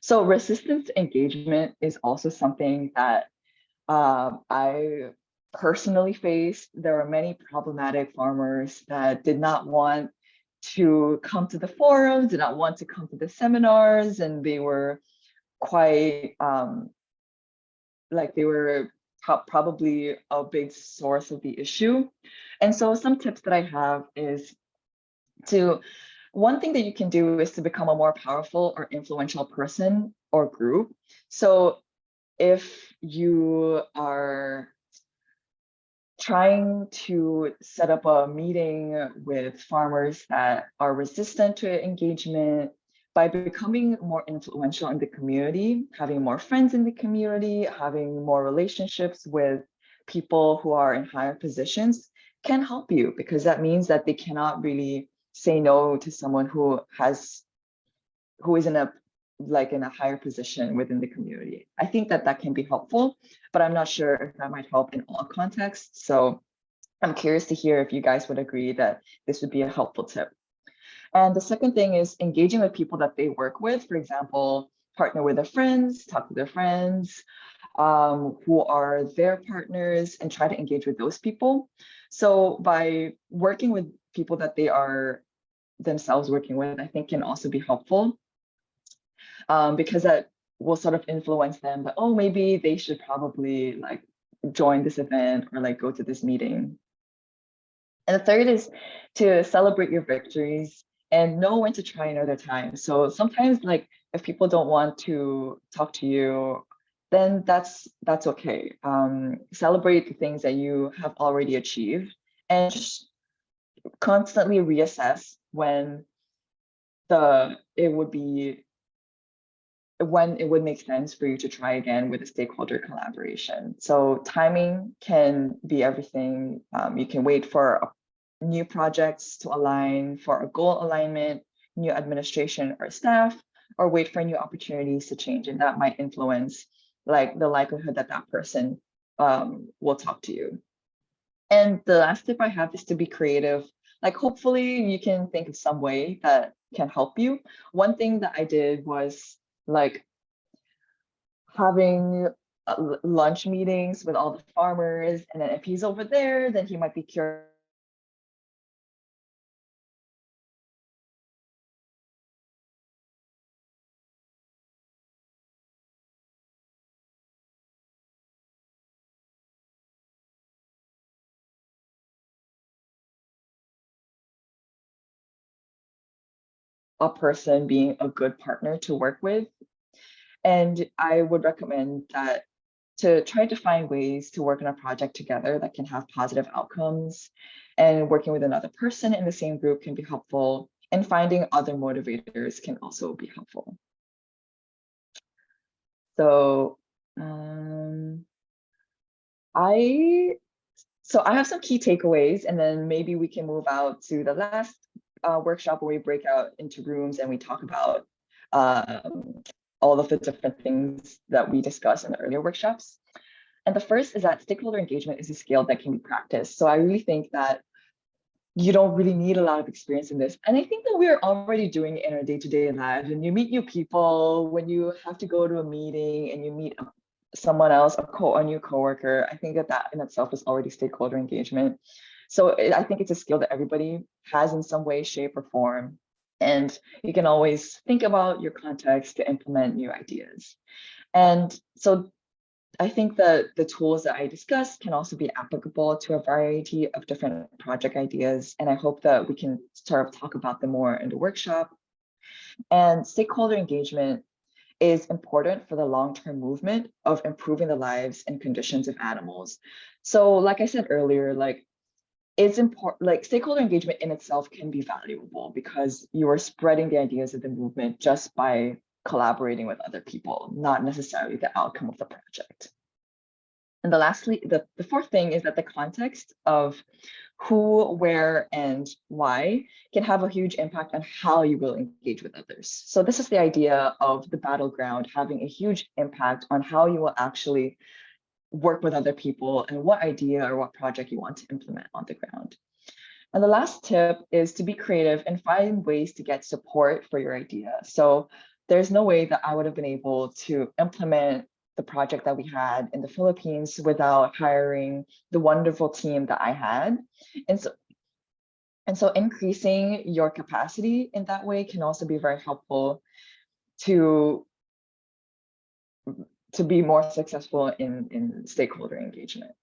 So resistance to engagement is also something that I personally faced. There were many problematic farmers that did not want to come to the forums, did not want to come to the seminars, and they were quite like they were probably a big source of the issue. And so some tips that I have is one thing that you can do is to become a more powerful or influential person or group. So if you are trying to set up a meeting with farmers that are resistant to engagement, by becoming more influential in the community, having more friends in the community, having more relationships with people who are in higher positions, can help you, because that means that they cannot really say no to someone who is in a higher position within the community. I think that that can be helpful, but I'm not sure if that might help in all contexts. So I'm curious to hear if you guys would agree that this would be a helpful tip. And the second thing is engaging with people that they work with. For example, partner with their friends, talk to their friends who are their partners, and try to engage with those people. So by working with people that they are themselves working with, I think can also be helpful, because that will sort of influence them that, oh, maybe they should probably like join this event or like go to this meeting. And the third is to celebrate your victories and know when to try another time. So sometimes, like, if people don't want to talk to you, then that's okay. Celebrate the things that you have already achieved, and just constantly reassess when it would make sense for you to try again with a stakeholder collaboration. So timing can be everything. You can wait for new projects to align, for a goal alignment, new administration or staff, or wait for new opportunities to change. And that might influence like the likelihood that that person will talk to you. And the last tip I have is to be creative. Like, hopefully you can think of some way that can help you. One thing that I did was like having lunch meetings with all the farmers, and then if he's over there, then he might be curious a person being a good partner to work with. And I would recommend that to try to find ways to work on a project together that can have positive outcomes. And working with another person in the same group can be helpful. and finding other motivators can also be helpful. So I have some key takeaways, and then maybe we can move out to the last workshop where we break out into rooms and we talk about all of the different things that we discussed in the earlier workshops. And the first is that stakeholder engagement is a skill that can be practiced. So I really think that you don't really need a lot of experience in this. And I think that we're already doing it in our day-to-day lives. When you meet new people, when you have to go to a meeting and you meet someone else, a new coworker, I think that in itself is already stakeholder engagement. So I think it's a skill that everybody has in some way, shape, or form. And you can always think about your context to implement new ideas. And so I think that the tools that I discussed can also be applicable to a variety of different project ideas. And I hope that we can sort of talk about them more in the workshop. And stakeholder engagement is important for the long-term movement of improving the lives and conditions of animals. So like I said earlier, like it's important, like stakeholder engagement in itself can be valuable because you are spreading the ideas of the movement just by collaborating with other people, not necessarily the outcome of the project. And lastly, the fourth thing is that the context of who, where, and why can have a huge impact on how you will engage with others. So this is the idea of the battleground having a huge impact on how you will actually work with other people and what idea or what project you want to implement on the ground. And the last tip is to be creative and find ways to get support for your idea. So there's no way that I would have been able to implement the project that we had in the Philippines without hiring the wonderful team that I had. And so increasing your capacity in that way can also be very helpful to be more successful in stakeholder engagement.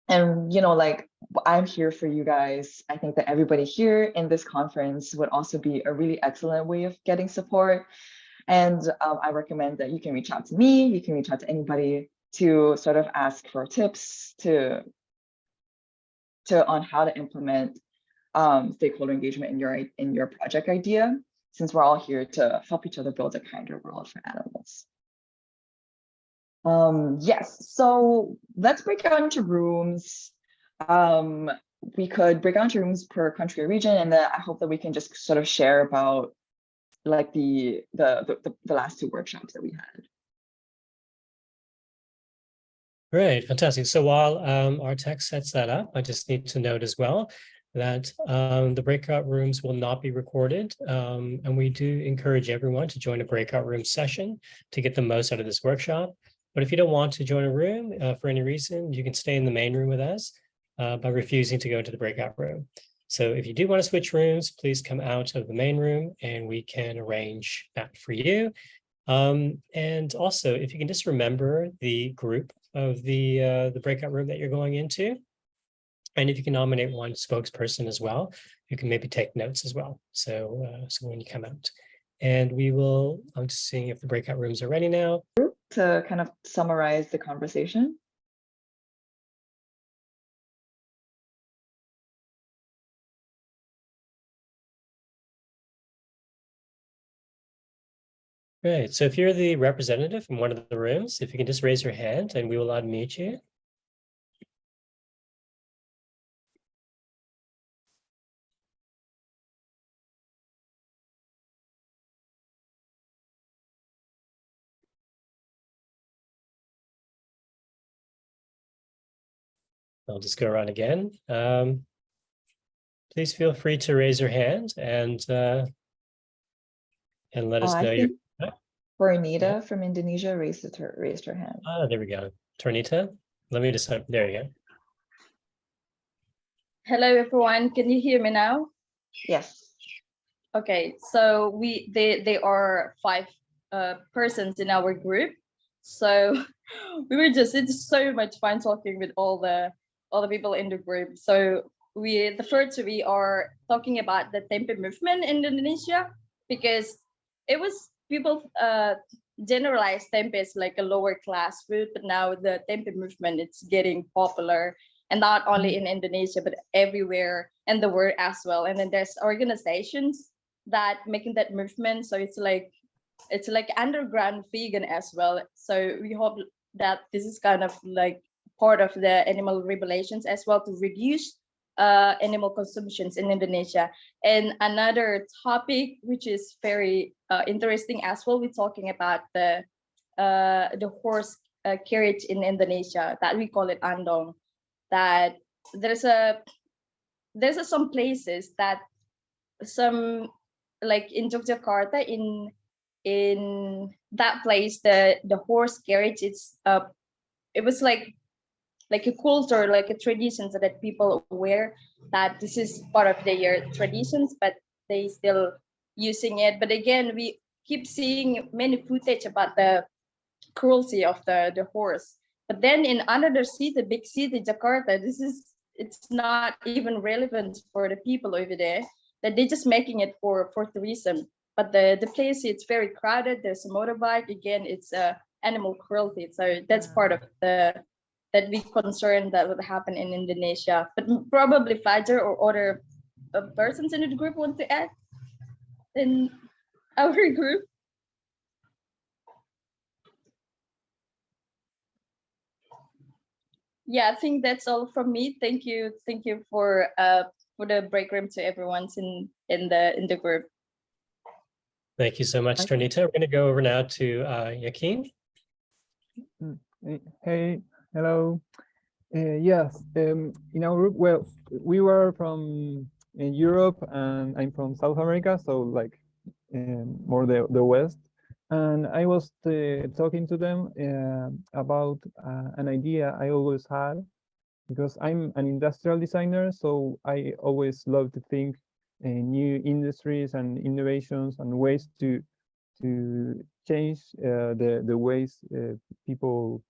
And, like, I'm here for you guys. I think that everybody here in this conference would also be a really excellent way of getting support. And I recommend that you can reach out to me, you can reach out to anybody to sort of ask for tips on how to implement stakeholder engagement in your project idea, since we're all here to help each other build a kinder world for animals. Yes, so let's break out into rooms. We could break out into rooms per country or region, and then I hope that we can just sort of share about like the last two workshops that we had.
Great, fantastic. So while our tech sets that up, I just need to note as well that the breakout rooms will not be recorded. And we do encourage everyone to join a breakout room session to get the most out of this workshop. But if you don't want to join a room for any reason, you can stay in the main room with us by refusing to go into the breakout room. So if you do want to switch rooms, please come out of the main room and we can arrange that for you. And also, if you can just remember the group of the breakout room that you're going into, and if you can nominate one spokesperson as well, you can maybe take notes as well. So when you come out, and I'm just seeing if the breakout rooms are ready now.
To kind of summarize the conversation.
Great. So if you're the representative from one of the rooms, if you can just raise your hand and we will unmute you. I'll just go around again. Please feel free to raise your hand and let us know.
Bernita from Indonesia raised her hand.
There we go. Tornita, let me just, there you go.
Hello, everyone. Can you hear me now?
Yes.
Okay, so there are 5 persons in our group. So it's so much fun talking with all the people in the group. So we are talking about the tempe movement in Indonesia, because it was people generalized tempe as like a lower class food, but now the tempe movement, it's getting popular and not only in Indonesia, but everywhere in the world as well. And then there's organizations that making that movement. So it's like underground vegan as well. So we hope that this is kind of like part of the animal regulations as well to reduce animal consumptions in Indonesia. And another topic which is very interesting as well, we're talking about the horse carriage in Indonesia that we call it andong. That there's some places that some like in Yogyakarta in that place the horse carriage it was like a culture, like a tradition so that people aware that this is part of their traditions, but they still using it. But again, we keep seeing many footage about the cruelty of the horse. But then in another city, big city, Jakarta, it's not even relevant for the people over there. That they're just making it for tourism. But the place, it's very crowded. There's a motorbike. Again, it's animal cruelty. So that's part of that we concerned that would happen in Indonesia. But probably Fajar or other persons in the group want to add in our group. Yeah, I think that's all from me. Thank you for the break room to everyone's in the group.
Thank you so much, Tornita. We're going to go over now to Yakin.
Hey, hello. Yes, in our group, well, we were from Europe and I'm from South America, so like more the West. And I was talking to them about an idea I always had, because I'm an industrial designer, so I always love to think new industries and innovations and ways to change the ways people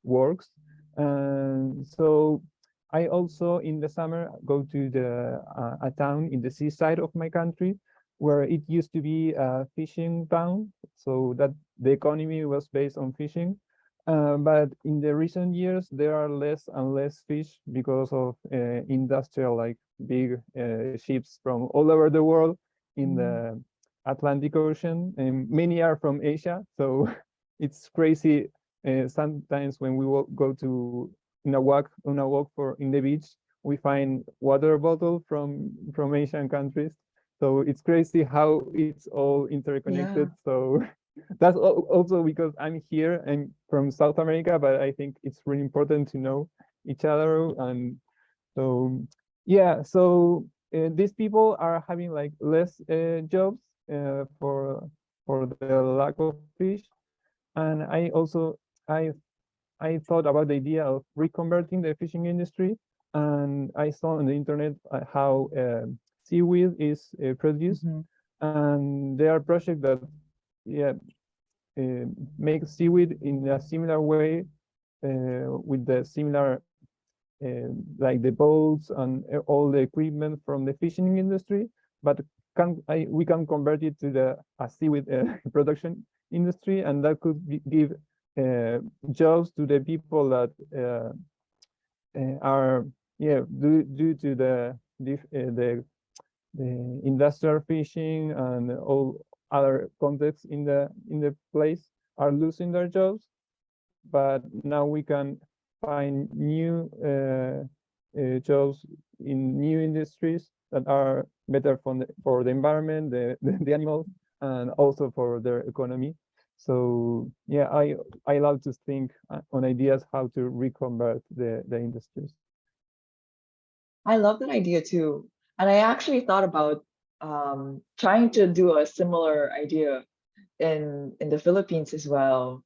works. And so I also in the summer go to a town in the seaside of my country where it used to be a fishing town, so that the economy was based on fishing. But in the recent years, there are less and less fish because of industrial, like big ships from all over the world in the Atlantic Ocean, and many are from Asia. So it's crazy. Sometimes when we go to on a walk for in the beach, we find water bottle from Asian countries. So it's crazy how it's all interconnected. Yeah. So that's also because I'm here and from South America, but I think it's really important to know each other. And so yeah, so these people are having like less jobs for the lack of fish. And I also I thought about the idea of reconverting the fishing industry, and I saw on the internet how seaweed is produced, and there are projects that make seaweed in a similar way with the similar like the boats and all the equipment from the fishing industry, but we can convert it to a seaweed production industry, and that could give jobs to the people that are due to the industrial fishing and all other contexts in the place are losing their jobs. But now we can find new jobs in new industries that are better for the environment, the animals, and also for their economy. So yeah, I love to think on ideas how to reconvert the industries.
I love that idea too. And I actually thought about trying to do a similar idea in the Philippines as well,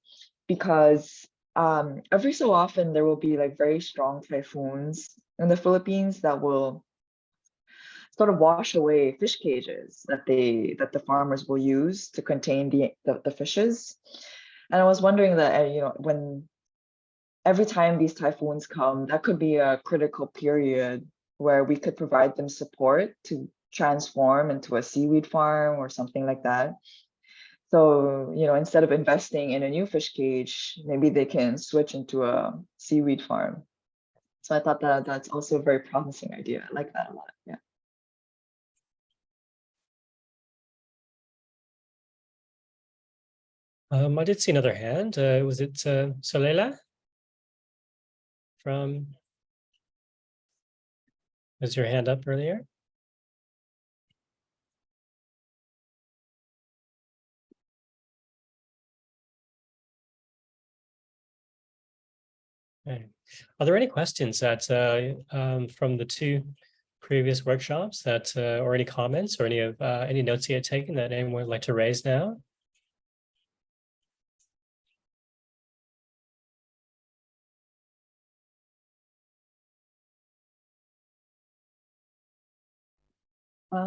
because every so often there will be like very strong typhoons in the Philippines that will sort of wash away fish cages that the farmers will use to contain the fishes. And I was wondering that when every time these typhoons come, that could be a critical period where we could provide them support to transform into a seaweed farm or something like that. So, instead of investing in a new fish cage, maybe they can switch into a seaweed farm. So I thought that that's also a very promising idea. I like that a lot. Yeah.
I did see another hand. Was it Solela? Was your hand up earlier? Okay. Are there any questions that from the two previous workshops that or any comments or any notes you had taken that anyone would like to raise now?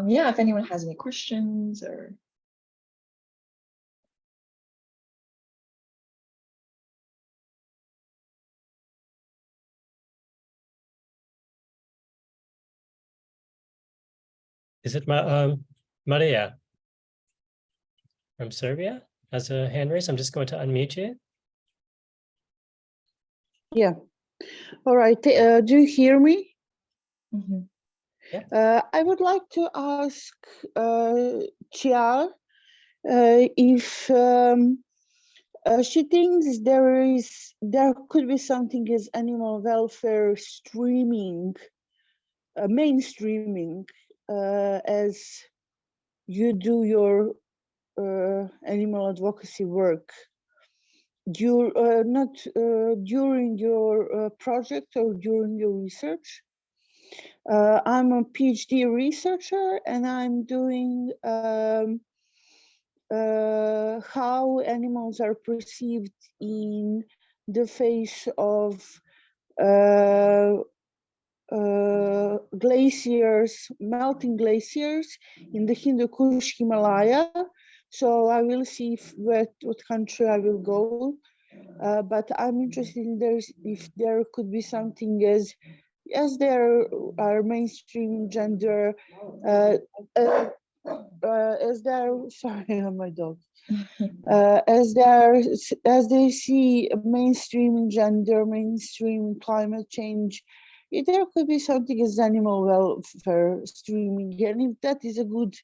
Yeah, if anyone has any questions or.
Is it Maria from Serbia has a hand raised? I'm just going to unmute you.
Yeah. All right. Do you hear me?
Mhm.
I would like to ask Chia if she thinks there could be something as animal welfare streaming, mainstreaming, as you do your animal advocacy work. Not during your project or during your research. I'm a PhD researcher and I'm doing how animals are perceived in the face of glaciers, melting glaciers in the Hindu Kush Himalaya. So I will see what country I will go. But I'm interested in if there could be something as there are mainstream gender, as there, sorry, my dog, as they see mainstream gender, mainstream climate change, there could be something as animal welfare streaming, and if that is a good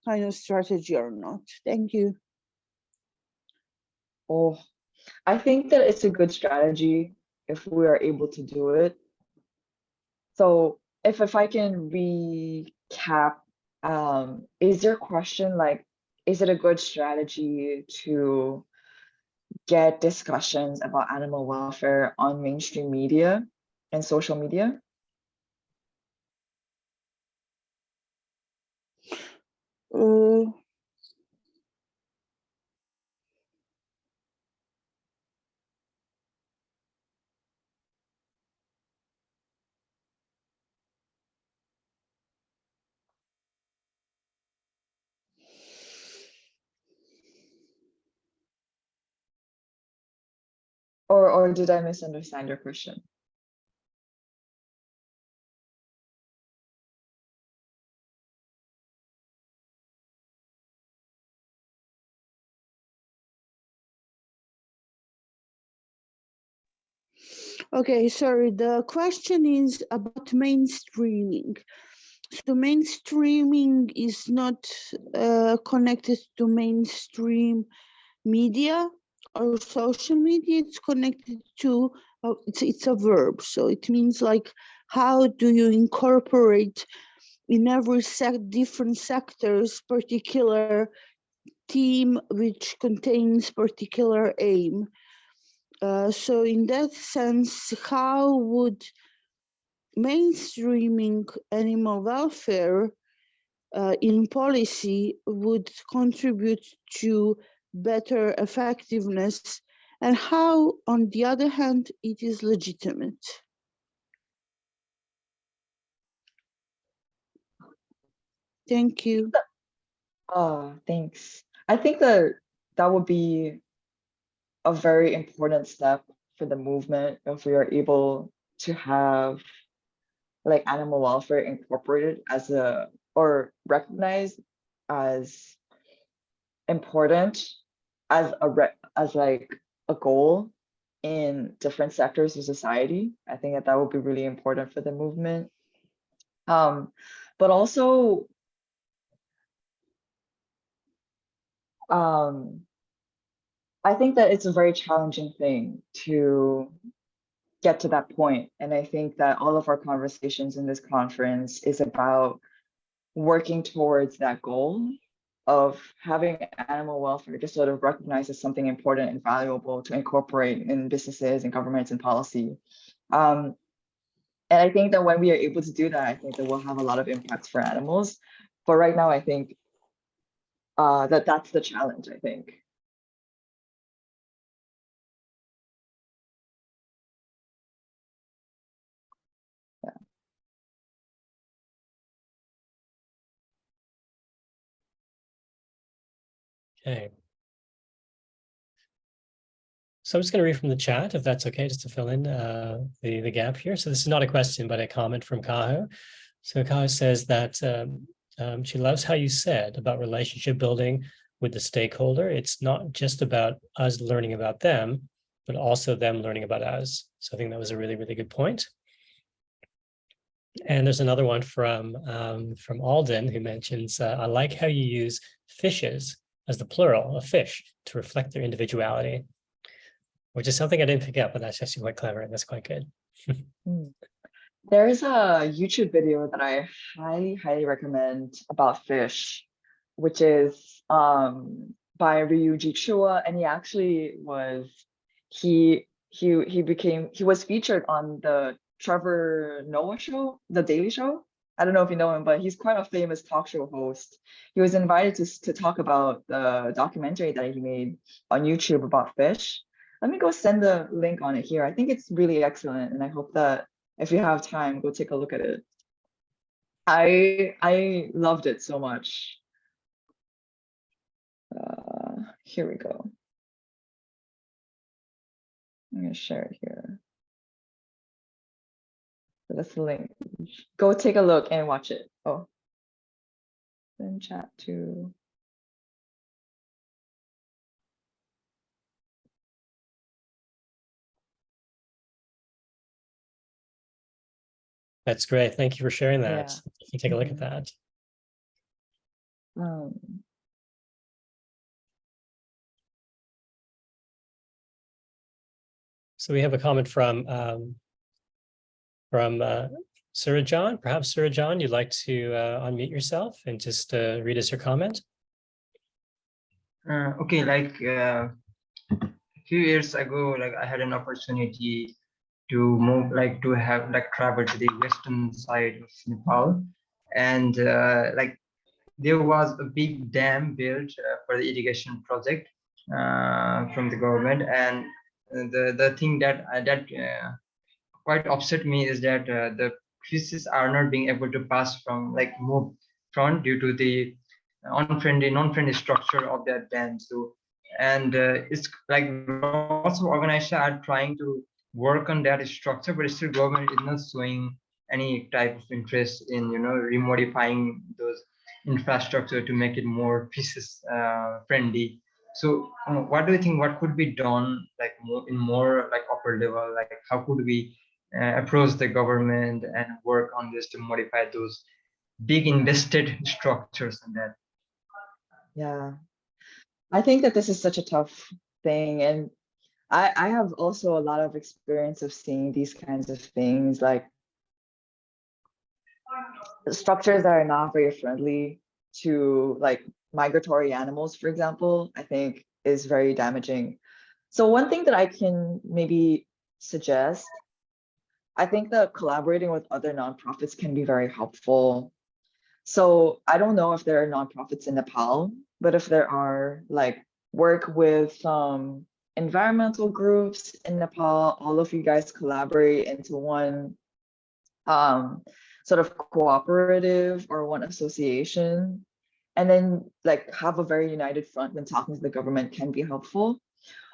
kind of strategy or not. Thank you.
Oh, I think that it's a good strategy if we are able to do it. So if I can recap, is your question like, is it a good strategy to get discussions about animal welfare on mainstream media and social media? Or did I misunderstand your question?
Okay, sorry. The question is about mainstreaming. So mainstreaming is not connected to mainstream media or social media. It's connected to, it's a verb. So it means like, how do you incorporate in every different sectors particular theme which contains particular aim. So in that sense, how would mainstreaming animal welfare in policy would contribute to better effectiveness, and how, on the other hand, it is legitimate? Thank you.
Thanks. I think that would be a very important step for the movement if we are able to have like animal welfare incorporated as or recognized as important as like a goal in different sectors of society. I think that that would be really important for the movement. But also, I think that it's a very challenging thing to get to that point. And I think that all of our conversations in this conference is about working towards that goal of having animal welfare just sort of recognized as something important and valuable to incorporate in businesses and governments and policy. And I think that when we are able to do that, I think that we'll have a lot of impacts for animals. But right now, I think that's the challenge, I think.
Okay. So I'm just going to read from the chat, if that's okay, just to fill in the gap here. So this is not a question, but a comment from Kaho. So Kaho says that she loves how you said about relationship building with the stakeholder. It's not just about us learning about them, but also them learning about us. So I think that was a really, really good point. And there's another one from Alden who mentions, I like how you use fishes as the plural of fish to reflect their individuality, which is something I didn't pick up, but that's actually quite clever and that's quite good.
There's a YouTube video that I highly, highly recommend about fish, which is by Ryuji Chua, and he actually was he was featured on the Trevor Noah show, The Daily Show. I don't know if you know him, but he's quite a famous talk show host. He was invited to talk about the documentary that he made on YouTube about fish. Let me go send the link on it here. I think it's really excellent, and I hope that if you have time, go take a look at it. I loved it so much. Here we go. I'm gonna share it here. So that's the link. Go take a look and watch it. Oh, then chat to.
That's great. Thank you for sharing that.
Yeah.
If you take a look at that. So we have a comment from Surajan. Perhaps Surajan, you'd like to unmute yourself and just read us your comment.
Okay, like a few years ago, like I had an opportunity to move, like to have like travel to the western side of Nepal, and like there was a big dam built for the irrigation project from the government, and the thing that quite upset me is that the fishes are not being able to pass from like move front due to the non-friendly structure of that dam. So, and it's like lots of organizations are trying to work on that structure, but still government is not showing any type of interest in remodifying those infrastructure to make it more fishes friendly. So what do you think, what could be done like more like upper level, like how could we approach the government and work on this to modify those big invested structures and that?
Yeah, I think that this is such a tough thing, and I have also a lot of experience of seeing these kinds of things, like structures that are not very friendly to like migratory animals, for example, I think is very damaging. So one thing that I can maybe suggest, I think that collaborating with other nonprofits can be very helpful. So I don't know if there are nonprofits in Nepal, but if there are, like work with some environmental groups in Nepal, all of you guys collaborate into one sort of cooperative or one association, and then like have a very united front when talking to the government can be helpful.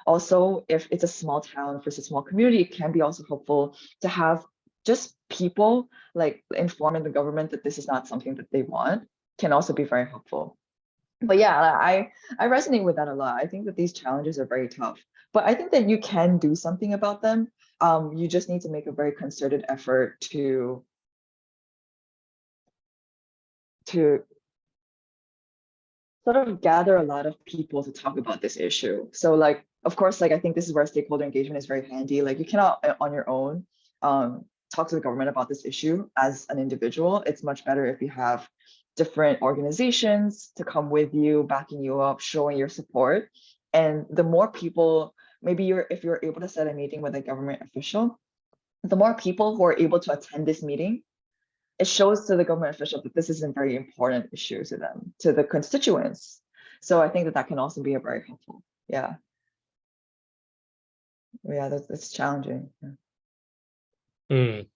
Also, if it's a small town versus a small community, it can be also helpful to have just people like informing the government that this is not something that they want, can also be very helpful. But yeah, I resonate with that a lot. I think that these challenges are very tough, but I think that you can do something about them. You just need to make a very concerted effort to sort of gather a lot of people to talk about this issue. So like, of course, like I think this is where stakeholder engagement is very handy. Like you cannot on your own talk to the government about this issue as an individual. It's much better if you have different organizations to come with you, backing you up, showing your support. And the more people, maybe if you're able to set a meeting with a government official, the more people who are able to attend this meeting, it shows to the government official that this is a very important issue to them, to the constituents. So I think that that can also be a very helpful. Yeah. Yeah, that's challenging. Yeah.
Mm.